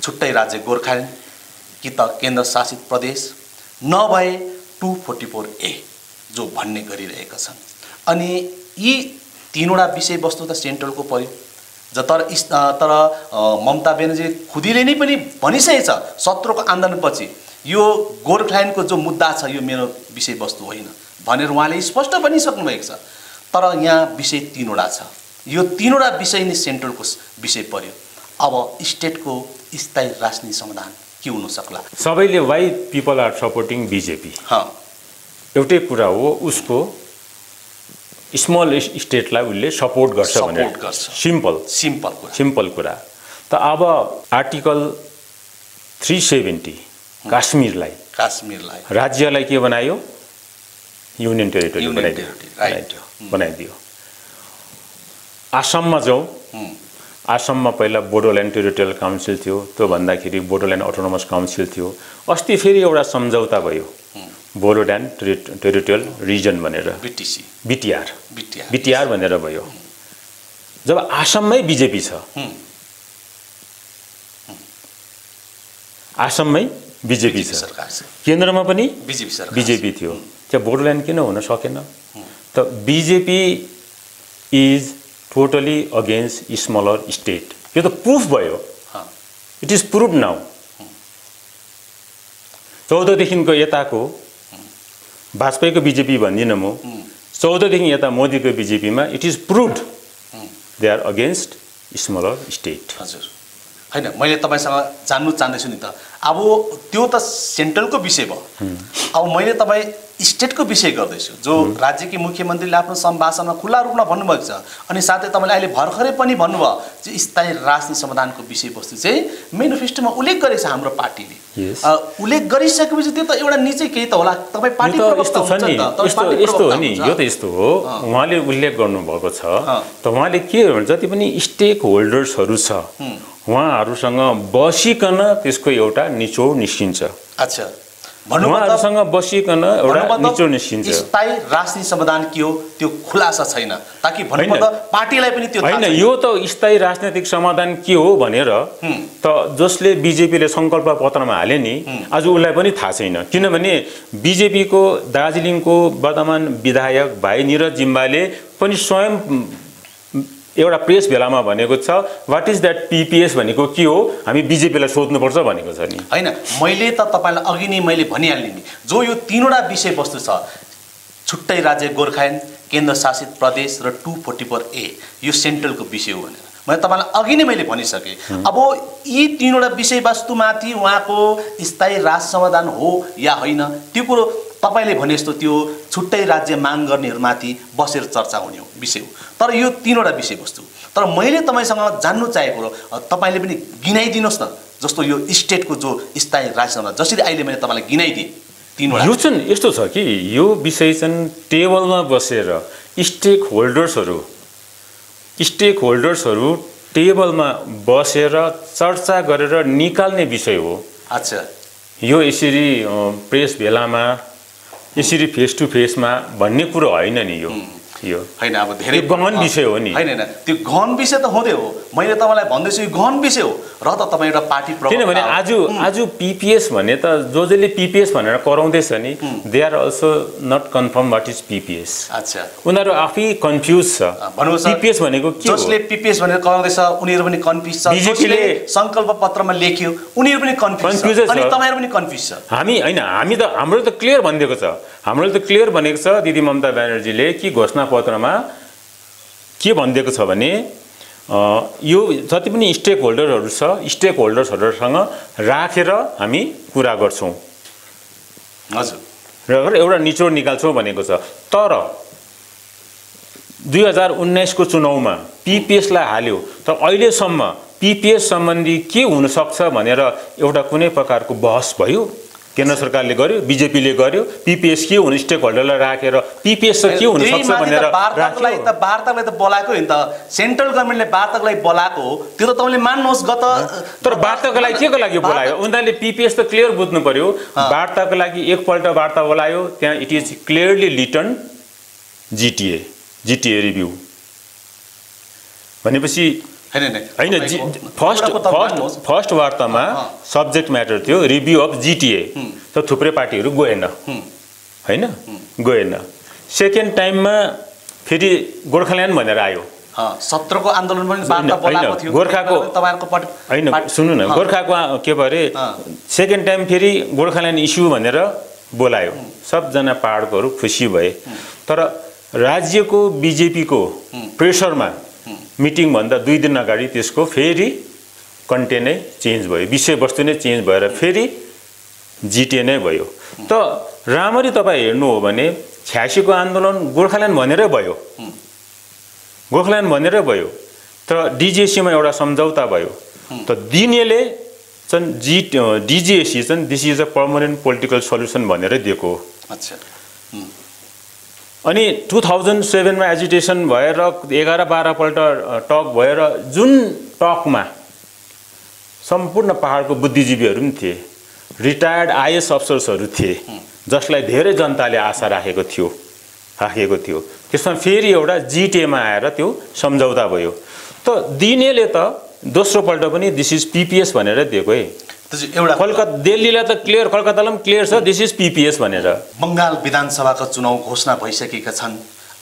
छुट्टै राज्य गोर्खाल्यान्ड कि त केन्द्र शासित प्रदेश नभए 244A जो भन्ने गरिरहेका छन्। अनि यी तीनवटा विषयवस्तु त सेन्ट्रलको पर्यो। तर ममता ब्यानर्जीले खुदीले नै पनि भनिसकेको छ 17 को आन्दोलनपछि यो गोर्खाल्यान्डको जो मुद्दा छ यो मेरो विषयवस्तु होइन भनेर उहाँले स्पष्ट भनिसक्नु भएको छ। तर यहाँ विषय तीनवटा छ, यो तीनवटा विषय नै सेन्ट्रलको विषय पर्यो। अब स्टेटको स्थायी राजनीतिक समाधान के हुन सक्ला?
सबैले why people are supporting BJP, एउटै कुरा हो, उसको स्मल स्टेटलाई उसले सपोर्ट गर्छ भनेर सिम्पल कुरा। त अब आर्टिकल 370 काश्मीरलाई राज्यलाई के बनायो? युनियन टेरिटोरी बनाइदियो। आसाममा जाउँ, आसाममा पहिला बोडोल्यान्ड टेरिटोरियल काउन्सिल थियो, त्यो भन्दाखेरि बोडोल्यान्ड अटोनोमस काउन्सिल थियो। अस्ति फेरि एउटा सम्झौता भयो बोडोल्यान्ड टेरिटोरियल रिजन भनेर, बिटिआर भनेर भयो। जब आसाममै बिजेपी छ, आसाममै बिजेपी छ, केन्द्रमा पनि बिजेपी थियो, त्यहाँ बोडोल्यान्ड किन हुन सकेन? त BJP is totally against smaller state. यो त प्रुफ भयो, इट इज प्रुभ नाउ। 14 देखिको यताको वाजपेयीको बिजेपी भन्दिनँ म, 14 देखि यता मोदीको बिजेपीमा it is proved they are against smaller state.
हजुर हैन, मैले तपाईसँग जान्नु चाहन्दैछु नि त। अब त्यो त सेन्ट्रलको विषय भयो। अब मैले तपाईँ स्टेटको विषय गर्दैछु, जो राज्यकी मुख्यमन्त्रीले आफ्नो सम्भाषणमा खुल्ला रूपमा भन्नुभएको छ। अनि साथै तपाईँले अहिले भर्खरै पनि भन्नुभयो چې स्थायी राजनीति समाधानको विषयवस्तु चाहिँ मेनिफेस्टोमा उल्लेख गरेको छ हाम्रो पार्टीले। उल्लेख गरिसकेपछि त्यो त एउटा निचै केही त होला, तपाईँ पार्टी प्रवक्ता हुनुहुन्छ नि त।
यस्तो हो नि, यो त यस्तो हो, उहाँले उल्लेख गर्नुभएको छ। त उहाँले के भन्छ, जति पनि स्टेक होल्डर्सहरू छ उहाँहरूसँग बसिकन त्यसको एउटा निचोड निस्किन्छ।
अच्छा,
उहाँहरूसँग बसिकन एउटा निचोड निस्किन्छ।
स्थायी राजनीति समाधान के हो त्यो खुलासा छैन, ताकि भन्नुपर्दा पार्टीलाई पनि त्यो
हैन। यो त स्थायी राजनीतिक समाधान के हो भनेर त जसले बिजेपीले सङ्कल्प पत्रमा हाले नि, आज उसलाई पनि थाहा छैन। किनभने बिजेपीको दार्जिलिङको वर्तमान विधायक भाइ निरज जिम्बाले पनि स्वयं एउटा प्रेस भेलामा भनेको छ व्हाट इज दैट पीपीएस भनेको के हो, हामी बिजेपीलाई सोध्नुपर्छ भनेको छ नि।
हैन, मैले त तपाईलाई अघि नै मैले भनिहालेँ नि, जो यो तीनवटा विषयवस्तु छ, छुट्टै राज्य गोर्खाल्यान्ड, केन्द्र शासित प्रदेश र 244A, यो सेन्ट्रलको विषय हो भनेर मैले तपाईलाई अघि नै मैले भनिसकेँ। अब यी तीनवटा विषयवस्तुमाथि उहाँको स्थायी राज समाधान हो या होइन त्यो कुरो तपाईले भने जस्तो त्यो छुट्टै राज्य माग गर्नेहरूमाथि बसेर चर्चा हुने हो विषय हो। तर यो तीनवटा विषयवस्तु, तर मैले तपाईसँग जान्नु चाहेको तपाईले पनि गिनाइदिनुहोस् न, जस्तो यो स्टेटको जो स्थायी राज समाधान जसरी अहिले मैले तपाईलाई गिनाइदिएँ तीनवटा।
यो चाहिँ यस्तो छ कि यो विषय चाहिँ टेबलमा बसेर स्टेक होल्डर्सहरू टेबलमा बसेर चर्चा गरेर निकाल्ने विषय हो।
अच्छा,
यो यसरी प्रेस भेलामा यसरी फेस टु फेसमा भन्ने कुरो होइन नि। यो यो
हैन अब धेरै
यो गहन विषय हो नि।
हैन त्यो गहन विषय त हुँदै हो, मैले तपाईँलाई भन्दैछु यो गहन विषय हो र त तपाईँ एउटा पार्टी प्रवक्ता
किनभने आज पिपिएस भने त जसले पिपिएस भनेर कराउँदैछ नि they are also not confirm what is PPS.
अच्छा,
उनीहरू आफै कन्फ्युज छ
भन्नुहोस्
पिपिएस भनेको के हो।
जसले पिपिएस भनेर कराउँदैछ उनीहरू पनि कन्फ्युज छ,
बीजेपीले
संकल्प पत्रमा लेख्यो उनीहरू पनि कन्फ्युज छ अनि तपाईहरु पनि कन्फ्युज छ।
हामी त हाम्रो त क्लियर भनिदिएको छ, हाम्रो त क्लियर भनेको छ दिदी ममता ब्यानर्जीले कि घोषणा पत्रमा के भनिदिएको छ भने यो जति पनि स्टेक होल्डरहरू छ स्टेक होल्डर्सहरूसँग राखेर हामी कुरा गर्छौँ
हजुर
र एउटा निचोड निकाल्छौँ भनेको छ। तर 2019 को चुनावमा पिपिएसलाई हाल्यो तर अहिलेसम्म पिपिएस सम्बन्धी के हुन सक्छ भनेर एउटा कुनै प्रकारको बहस भयो। केन्द्र सरकारले गर्यो, बीजेपीले गर्यो, पिपिएस के हुनु स्टेक होल्डरलाई राखेर पिपिएस के हुन सक्छ भनेर
वार्तालाई त बोलाएको नि त सेन्ट्रल गभर्नमेन्टले वार्तालाई बोलाएको हो, त्यो त तपाईले मान्नुहोस्। गत
तर वार्ताको लागि के को लागि बोलायो उनीहरूले पिपिएस त क्लियर बुझ्नु पर्यो। वार्ताको लागि एकपल्ट वार्ता बोलायो, त्यहाँ it is clearly written GTA review भनेपछि हैन फर्स्ट वार्तामा सब्जेक्ट म्याटर थियो रिभ्यू अफ जिटिए, त थुप्रै पार्टीहरू गएन हैन गएन। सेकेन्ड टाइममा फेरि गोर्खाल्यान्ड भनेर आयो,
17 को आन्दोलन पनि वार्ता बोलाएको थियो
गोर्खाको
तपाईहरुको
हैन सुन्नु न गोर्खाको के भरे सेकेन्ड टाइम फेरि गोर्खाल्यान्ड इस्यु भनेर बोलायो, सबजना पहाडकोहरू खुसी भए। तर राज्यको बीजेपीको प्रेसरमा मिटिङ भन्दा 2 दिन अगाडि त्यसको फेरि कन्टेन्ट नै चेन्ज भयो, विषयवस्तु नै चेन्ज भएर फेरि जिटिए नै भयो। त राम्ररी तपाईँ हेर्नु हो भने 86 को आन्दोलन गोर्खाल्यान्ड भनेरै भयो, गोर्खाल्यान्ड भनेरै भयो, तर डिजिएसीमा एउटा सम्झौता भयो। त दिनेले चाहिँ डिजिएसी चाहिँ this is a permanent political solution भनेरै दिएको हो।
अच्छा,
अनि 2007 मा एजिटेसन भएर 11-12 पल्ट टक भएर जुन टकमा सम्पूर्ण पहाडको बुद्धिजीवीहरू पनि थिए, रिटायर्ड आइएएस अफसर्सहरू थिए जसलाई धेरै जनताले आशा राखेको थियो, त्यसमा फेरि एउटा जिटिएमा आएर त्यो सम्झौता भयो। त दिनेले त दोस्रो पल्ट पनि दिस इज पिपिएस भनेर दिएको है।
एउटा
कलकत्ता दिल्लीलाई त क्लियर, कलकत्तालाई पनि क्लियर छ दिस इज पिपिएस भनेर।
बंगाल विधानसभाका चुनाव घोषणा भइसकेका छन्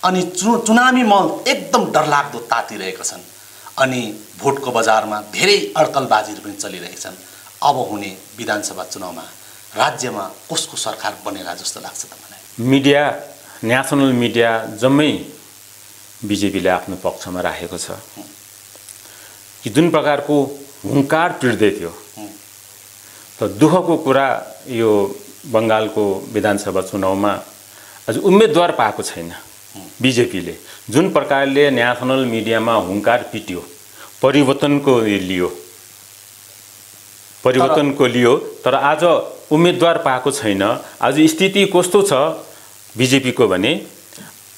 अनि चुनावी मल एकदम डरलाग्दो तातिरहेका छन् अनि भोटको बजारमा धेरै अड्कलबाजीहरू पनि चलिरहेछन्। अब हुने विधानसभा चुनावमा राज्यमा कसको सरकार बनेला जस्तो लाग्छ तपाईलाई?
मिडिया, नेसनल मिडिया जम्मै बीजेपीले आफ्नो पक्षमा राखेको छ कि जुन प्रकारको हुङ्कार पिर्दै थियो। त दुःखको कुरा यो बंगालको विधानसभा चुनावमा अझ उम्मेदवार पाएको छैन बीजेपीले। जुन प्रकारले नेसनल मिडियामा हुङ्कार पिट्यो, परिवर्तनको लियो, तर आज उम्मेदवार पाएको छैन। आज स्थिति कस्तो छ बीजेपीको भने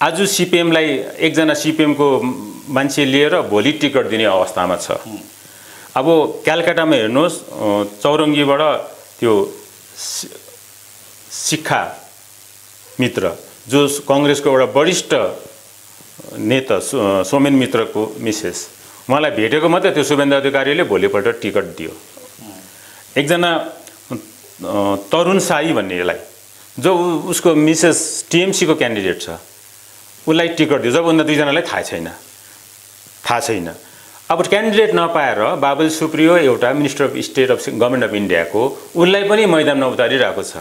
आज सीपीएमलाई एकजना सीपीएमको मान्छे लिएर भोलि टिकट दिने अवस्थामा छ। अब कलकत्तामा हेर्नुहोस्, चौरङ्गीबाट त्यो शिखा मित्र जो कांग्रेसको एउटा वरिष्ठ नेता सोमेन मित्रको मिसेस, उहाँलाई भेटेको मात्रै त्यो शुभेन्दु अधिकारीले भोलिपल्ट टिकट दियो। एकजना तरुण साई भन्नेलाई जो उसको मिसेस टिएमसी को क्यान्डिडेट छ, उसलाई टिकट दियो। जब उनीहरू दुईजनालाई थाहा छैन। अब क्यान्डिडेट नपाएर बाबुल सुप्रियो एउटा minister of state of government of इन्डियाको उसलाई पनि मैदानमा उतारिरहेको छ।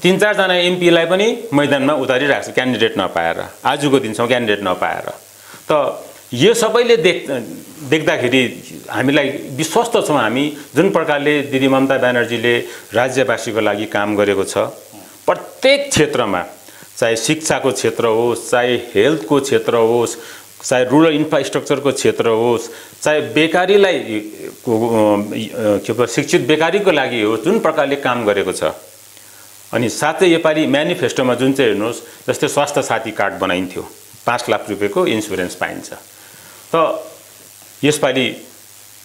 3-4 जना एमपीलाई पनि मैदानमा उतारिरहेको छ क्यान्डिडेट नपाएर, आजको दिनसम्म क्यान्डिडेट नपाएर। त यो सबैले देख्दाखेरि हामीलाई विश्वस्त छौँ हामी जुन प्रकारले दिदी ममता ब्यानर्जीले राज्यवासीको लागि काम गरेको छ। प्रत्येक क्षेत्रमा, चाहे शिक्षाको क्षेत्र होस्, चाहे हेल्थको क्षेत्र होस्, चाहे रुरल इन्फ्रास्ट्रक्चरको क्षेत्र होस्, चाहे बेकारीलाई शिक्षित बेकारीको लागि होस्, जुन प्रकारले काम गरेको छ। अनि साथै योपालि म्यानिफेस्टोमा जुन चाहिँ हेर्नुहोस्, जस्तै स्वास्थ्य साथी कार्ड बनाइन्थ्यो, 5 लाख रुपियाँको इन्सुरेन्स पाइन्छ। त यसपालि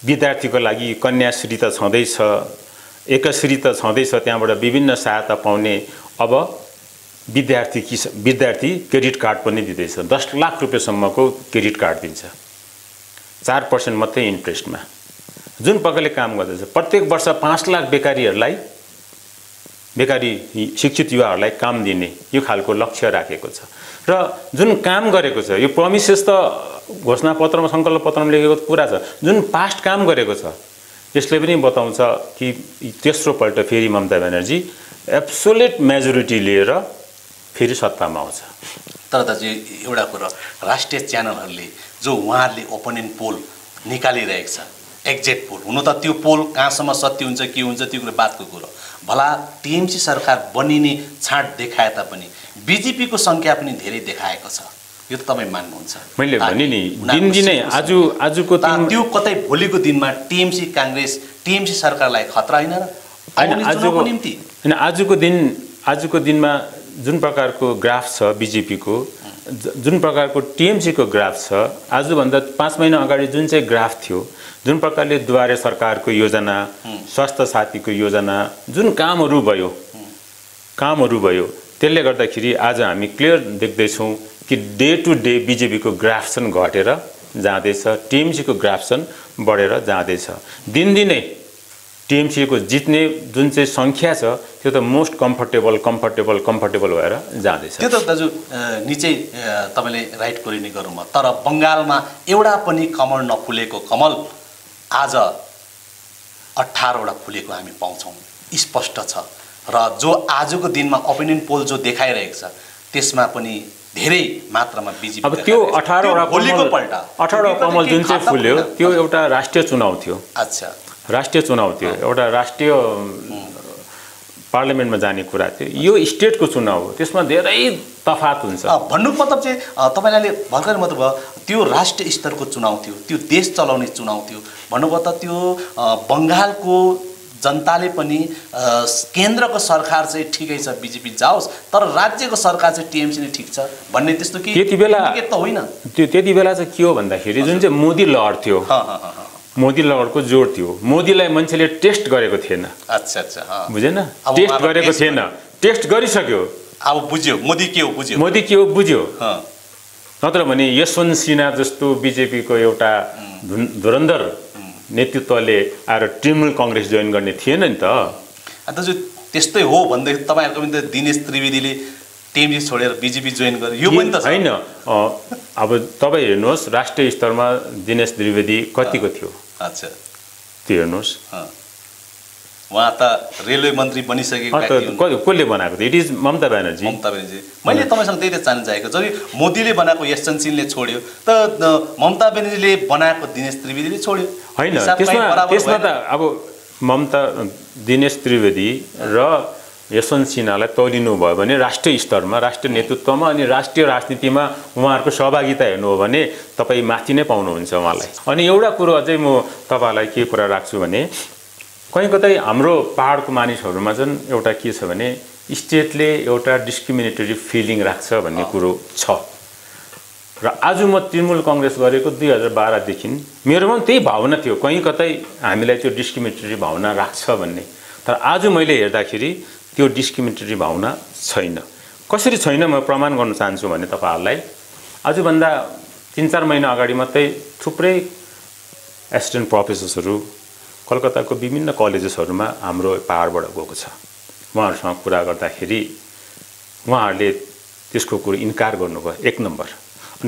विद्यार्थीको लागि कन्याश्री त छँदैछ, एकश्री त छँदैछ, त्यहाँबाट विभिन्न सहायता पाउने। अब विद्यार्थी क्रेडिट कार्ड पनि दिँदैछ। 10 लाख रुपियाँसम्मको क्रेडिट कार्ड दिन्छ, 4% मात्रै इन्ट्रेस्टमा। जुन प्रकारले काम गर्दैछ, प्रत्येक वर्ष 5 लाख बेकारी शिक्षित युवाहरूलाई काम दिने यो खालको लक्ष्य राखेको छ। र जुन काम गरेको छ, यो प्रोमिसेस त घोषणापत्रमा सङ्कल्प पत्रमा लेखेको कुरा छ, जुन पास्ट काम गरेको छ यसले पनि बताउँछ कि तेस्रो पल्ट फेरि ममता ब्यानर्जी एब्सोल्युट मेजोरिटी लिएर फेरि सत्तामा आउँछ।
तर दाजु एउटा कुरा, राष्ट्रिय च्यानलहरूले जो उहाँहरूले ओपिनियन पोल निकालिरहेको छ, एक्जेक्ट पोल, हुन त त्यो पोल कहाँसम्म सत्य हुन्छ के हुन्छ त्यो कुरा बातको कुरो, भला टिएमसी सरकार बनिने छाँट देखाए तापनि बिजेपीको सङ्ख्या पनि धेरै देखाएको छ, यो त तपाईँ मान्नुहुन्छ?
मैले भने नि दिनदिनै आजको
त्यो कतै भोलिको दिनमा टिएमसी काङ्ग्रेस टिएमसी सरकारलाई खतरा होइन र आउनेको निम्ति?
होइन, आजको दिनमा जुन प्रकारको ग्राफ छ बिजेपीको, जुन प्रकारको टिएमसीको ग्राफ छ, आजभन्दा 5 महिना अगाडि जुन चाहिँ ग्राफ थियो, जुन प्रकारले द्वारे सरकारको योजना, स्वास्थ्य साथीको योजना, जुन कामहरू भयो त्यसले गर्दाखेरि आज हामी क्लियर देख्दैछौँ कि डे टु डे बिजेपीको ग्राफ चाहिँ घटेर जाँदैछ, टिएमसीको ग्राफ चाहिँ बढेर जाँदैछ। दिनदिनै टिएमसीको जित्ने जुन चाहिँ सङ्ख्या छ त्यो त मोस्ट कम्फर्टेबल भएर जाँदैछ।
त्यो त दाजु निचै तपाईँले राइट कोरी नै गरौँ, तर बङ्गालमा एउटा पनि कमल नफुलेको कमल आज 18 वटा फुलेको हामी पाउँछौँ, स्पष्ट छ। र जो आजको दिनमा ओपिनियन पोल जो देखाइरहेको छ त्यसमा पनि धेरै मात्रामा बिजेपी।
अब त्यो 18 वटा कमल जुन चाहिँ फुल्यो त्यो एउटा राष्ट्रिय चुनाव थियो।
अच्छा,
राष्ट्रिय चुनाव थियो, एउटा राष्ट्रिय पार्लियामेन्टमा जाने कुरा थियो। यो स्टेटको चुनाव हो, त्यसमा धेरै तफात हुन्छ।
भन्नु मतलब चाहिँ तपाईँले भर्खर मतलब त्यो राष्ट्रिय स्तरको चुनाव थियो, त्यो देश चलाउने चुनाव थियो भन्नुभयो त त्यो बङ्गालको जनताले पनि केन्द्रको सरकार चाहिँ ठिकै छ बिजेपी जाओस् तर राज्यको सरकार चाहिँ टिएमसी नै ठिक छ भन्ने त्यस्तो के
त्यति बेला
त होइन।
त्यति बेला चाहिँ के हो भन्दाखेरि जुन चाहिँ मोदी लहर थियो, मोदी लहरको जोड थियो, मोदीलाई मान्छेले टेस्ट गरेको थिएन।
अच्छा अच्छा,
बुझेन? टेस्ट गरेको थिएन, टेस्ट गरिसक्यो,
अब बुझ्यो मोदी के हो बुझ्यो।
नत्र भने यशवन्त सिन्हा जस्तो बिजेपीको एउटा धुरन्धर नेतृत्वले आएर तृणमूल काङ्ग्रेस जोइन गर्ने थिएन नि त।
दाजु त्यस्तै हो भन्दै तपाईँहरूको पनि त दिनेश त्रिवेदीले टिएमसी छोडेर बिजेपी जोइन गर्यो, यो पनि त
होइन। अब तपाईँ हेर्नुहोस् राष्ट्रिय स्तरमा दिनेश त्रिवेदी कतिको थियो?
अच्छा,
त्यो हेर्नुहोस्,
उहाँ त रेलवे मन्त्री बनिसकेको।
कसले बनाएको थियो? It is Mamata Banerjee.
मैले तपाईँसँग त्यही त जान्न चाहेको, जब मोदीले बनाएको यशवन्त सिंहले छोड्यो त ममता ब्यानर्जीले बनाएको दिनेश त्रिवेदीले छोड्यो
होइन? त्यसमा त अब ममता दिनेश त्रिवेदी र यशवन्त सिन्हालाई तौलिनु भयो भने राष्ट्रिय स्तरमा, राष्ट्रिय नेतृत्वमा अनि राष्ट्रिय राजनीतिमा उहाँहरूको सहभागिता हेर्नु हो भने तपाईँ माथि नै पाउनुहुन्छ उहाँलाई। अनि एउटा कुरो अझै म तपाईँलाई के कुरा राख्छु भने कहीँ कतै हाम्रो पहाडको मानिसहरूमा चाहिँ एउटा के छ भने स्टेटले एउटा डिस्क्रिमिनेटरी फिलिङ राख्छ भन्ने कुरो छ। र आज म तृणमूल काङ्ग्रेस गरेको 2012देखि मेरोमा त्यही भावना थियो, कहीँ कतै हामीलाई त्यो डिस्क्रिमिनेटरी भावना राख्छ भन्ने। तर आज मैले हेर्दाखेरि त्यो डिस्क्रिमिनेटरी भावना छैन। कसरी छैन म प्रमाण गर्न चाहन्छु भने तपाईँहरूलाई आजभन्दा 3-4 महिना अगाडि मात्रै थुप्रै एसिस्टेन्ट प्रोफेसर्सहरू कलकत्ताको विभिन्न कलेजेसहरूमा हाम्रो पहाडबाट गएको छ। उहाँहरूसँग कुरा गर्दाखेरि उहाँहरूले त्यसको कुरो इन्कार गर्नुभयो, 1 नम्बर।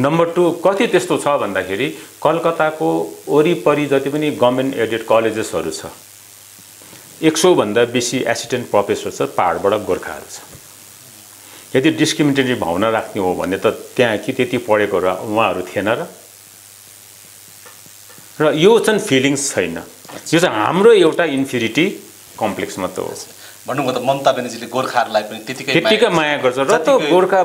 नम्बर 2 कति त्यस्तो छ भन्दाखेरि कलकत्ताको वरिपरि जति पनि गभर्मेन्ट एडेड कलेजेसहरू छ 100 भन्दा बेसी एसिस्टेन्ट प्रोफेसर छ पहाडबाट गोर्खाहरू छ। यदि डिस्क्रिमिनेटरी भावना राख्ने हो भने त त्यहाँ कि त्यति पढेको र उहाँहरू थिएन र यो चाहिँ फिलिङ्स छैन। यो चाहिँ हाम्रो एउटा इन्फिरिटी कम्प्लेक्स मात्र हो।
भन्नुभयो त ममता ब्यानर्जीले गोर्खाहरूलाई पनि
त्यतिकै माया गर्छ र त गोर्खा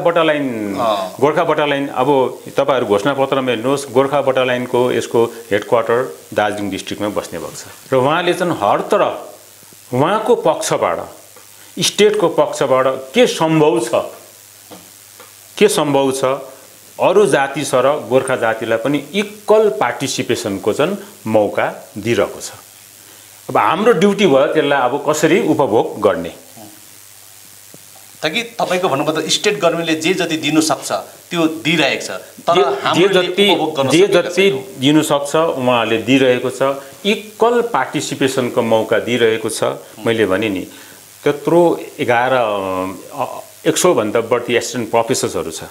बटालाइन अब तपाईँहरू घोषणापत्रमा हेर्नुहोस् गोर्खा बटालाइनको यसको हेडक्वार्टर दार्जिलिङ डिस्ट्रिक्टमा बस्ने भएको छ र उहाँले चाहिँ हर तरह उहाँको पक्षबाट स्टेटको पक्षबाट के सम्भव छ अरू जाति सर गोर्खा जातिलाई पनि इक्वल पार्टिसिपेसनको चाहिँ मौका दिइरहेको छ। अब हाम्रो ड्युटी भयो त्यसलाई अब कसरी उपभोग गर्ने।
ताकि तपाईँको भन्नुपर्दा स्टेट गभर्मेन्टले जे जति दिनु सक्छ त्यो दिइरहेको छ, तर
जे जति दिनु सक्छ उहाँहरूले दिइरहेको छ, इक्वल पार्टिसिपेसनको मौका दिइरहेको छ। मैले भने नि त्यत्रो 100 भन्दा बढी एसिस्टेन्ट प्रोफेसर्सहरू छ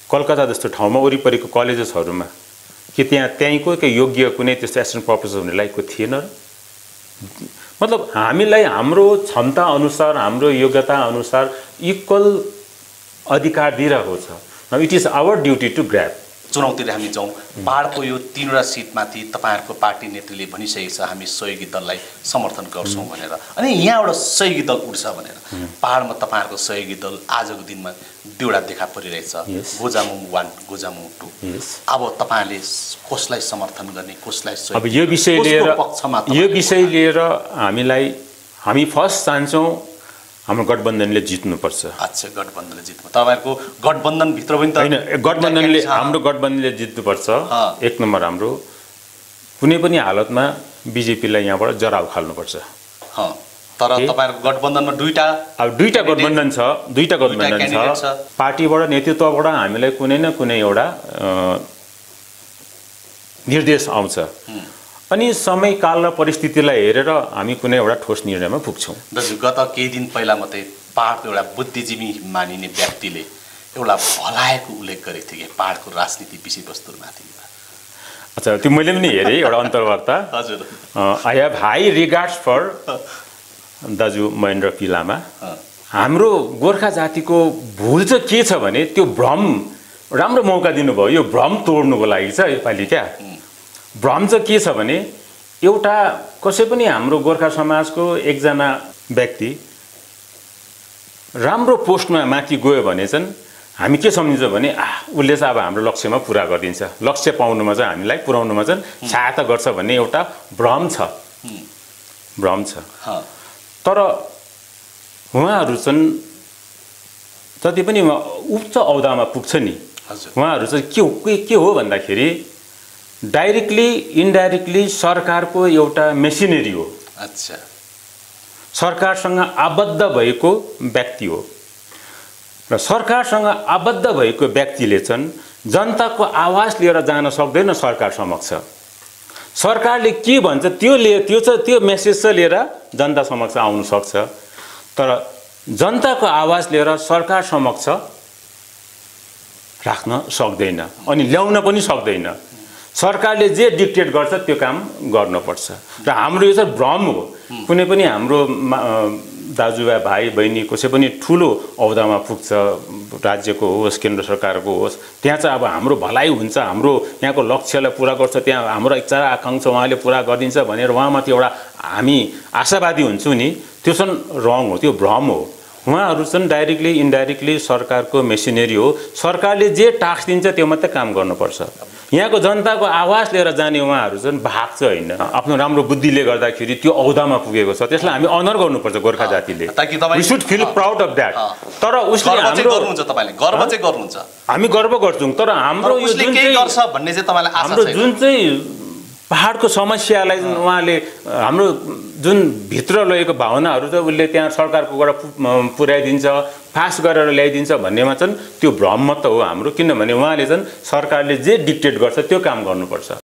कलकत्ता जस्तो ठाउँमा, वरिपरिको कलेजेसहरूमा। कि त्यहीँको योग्य कुनै त्यस्तो एसिस्टेन्ट प्रोफेसर हुने लायकको थिएन र? मतलब हामीलाई हाम्रो क्षमता अनुसार, हाम्रो योग्यता अनुसार इक्वल अधिकार दिइरहेको छ। Now it is our duty to grab.
चुनौतीले हामी जाउँ, पहाडको यो 3वटा सिटमाथि तपाईँहरूको पार्टी नेतृत्वले भनिसकेको छ हामी सहयोगी दललाई समर्थन गर्छौँ भनेर, अनि यहाँबाट सहयोगी दल उठ्छ भनेर। पहाडमा तपाईँहरूको सहयोगी दल आजको दिनमा 2वटा देखा परिरहेछ, गोजामुङ 1, गोजामुङ 2। अब तपाईँहरूले कसलाई समर्थन गर्ने, कसलाई
अब यो विषय लिएर हामी फर्स्ट चाहन्छौँ हाम्रो गठबन्धनले जित्नुपर्छ।
अच्छा, गठबन्धनले जित्नु, तपाईँहरूको गठबन्धनभित्र पनि त
होइन, हाम्रो गठबन्धनले जित्नुपर्छ। 1 नम्बर हाम्रो कुनै पनि हालतमा बिजेपीलाई यहाँबाट जराउ खाल्नुपर्छ।
तर तपाईँहरूको गठबन्धनमा दुईटा
गठबन्धन छ, पार्टीबाट नेतृत्वबाट हामीलाई कुनै न कुनै एउटा निर्देश आउँछ, अनि समयकाल र परिस्थितिलाई हेरेर हामी कुनै एउटा ठोस निर्णयमा पुग्छौँ।
दाजु, गत केही दिन पहिला मात्रै पहाडको एउटा बुद्धिजीवी मानिने व्यक्तिले एउटा भलाएको उल्लेख गरेको थियो कि पहाडको राजनीति विषयवस्तुमाथि।
अच्छा, त्यो मैले पनि हेरेँ एउटा अन्तर्वार्ता।
हजुर,
I have high regards for दाजु महेन्द्र पी लामा। हाम्रो गोर्खा जातिको भुल चाहिँ के छ भने त्यो भ्रम, राम्रो मौका दिनुभयो यो भ्रम तोड्नुको लागि छ योपालि। क्या भ्रम चाहिँ के छ भने एउटा कसै पनि हाम्रो गोर्खा समाजको एकजना व्यक्ति राम्रो पोस्टमा माथि गयो भने चाहिँ हामी के सम्झिन्छौँ भने उसले चाहिँ अब हाम्रो लक्ष्यमा पुरा गरिदिन्छ, लक्ष्य पाउनुमा चाहिँ हामीलाई पुर्याउनुमा चाहिँ सहायता गर्छ भन्ने एउटा भ्रम छ। तर उहाँहरू चाहिँ जति पनि उच्च औदामा पुग्छ नि, उहाँहरू चाहिँ के हो भन्दाखेरि डाइरेक्टली इन्डाइरेक्टली सरकारको एउटा मेसिनरी हो।
अच्छा,
सरकारसँग आबद्ध भएको व्यक्ति हो, र सरकारसँग आबद्ध भएको व्यक्तिले चाहिँ जनताको आवाज लिएर जान सक्दैन सरकार समक्ष। सरकारले के भन्छ त्यो मेसेज चाहिँ लिएर जनता समक्ष आउन सक्छ, तर जनताको आवाज लिएर सरकार समक्ष राख्न सक्दैन अनि ल्याउन पनि सक्दैन। सरकारले जे डिक्टेट गर्छ त्यो काम गर्नुपर्छ, र हाम्रो यो चाहिँ भ्रम हो। कुनै पनि हाम्रो दाजुभाइ भाइ बहिनी कसै पनि ठुलो औदामा पुग्छ, राज्यको होस् केन्द्र सरकारको होस्, त्यहाँ चाहिँ अब हाम्रो भलाइ हुन्छ, हाम्रो यहाँको लक्ष्यलाई पुरा गर्छ, त्यहाँ हाम्रो इच्छा आकाङ्क्षा उहाँले पुरा गरिदिन्छ भनेर उहाँमाथि एउटा हामी आशावादी हुन्छौँ नि, त्यो चाहिँ रङ हो, त्यो भ्रम हो। उहाँहरू चाहिँ डाइरेक्टली इन्डाइरेक्टली सरकारको मेसिनरी हो। सरकारले जे टास्क दिन्छ त्यो मात्रै काम गर्नुपर्छ। यहाँको जनताको आवाज लिएर जाने उहाँहरू चाहिँ भाग चाहिँ होइन, आफ्नो राम्रो बुद्धिले गर्दाखेरि त्यो औदामा पुगेको छ, त्यसलाई हामी अनर गर्नुपर्छ गोर्खा जातिले। We should feel proud of that. तर उसले हामी गर्व गर्छौँ, तर हाम्रो यो जुन चाहिँ पहाडको समस्यालाई उहाँले हाम्रो जुन भित्र लगेको भावनाहरू चाहिँ उसले त्यहाँ सरकारकोबाट पुर्याइदिन्छ, पास गरेर ल्याइदिन्छ भन्नेमा चाहिँ त्यो भ्रम मात्र हो हाम्रो। किनभने उहाँले चाहिँ सरकारले जे डिक्टेट गर्छ त्यो काम गर्नुपर्छ।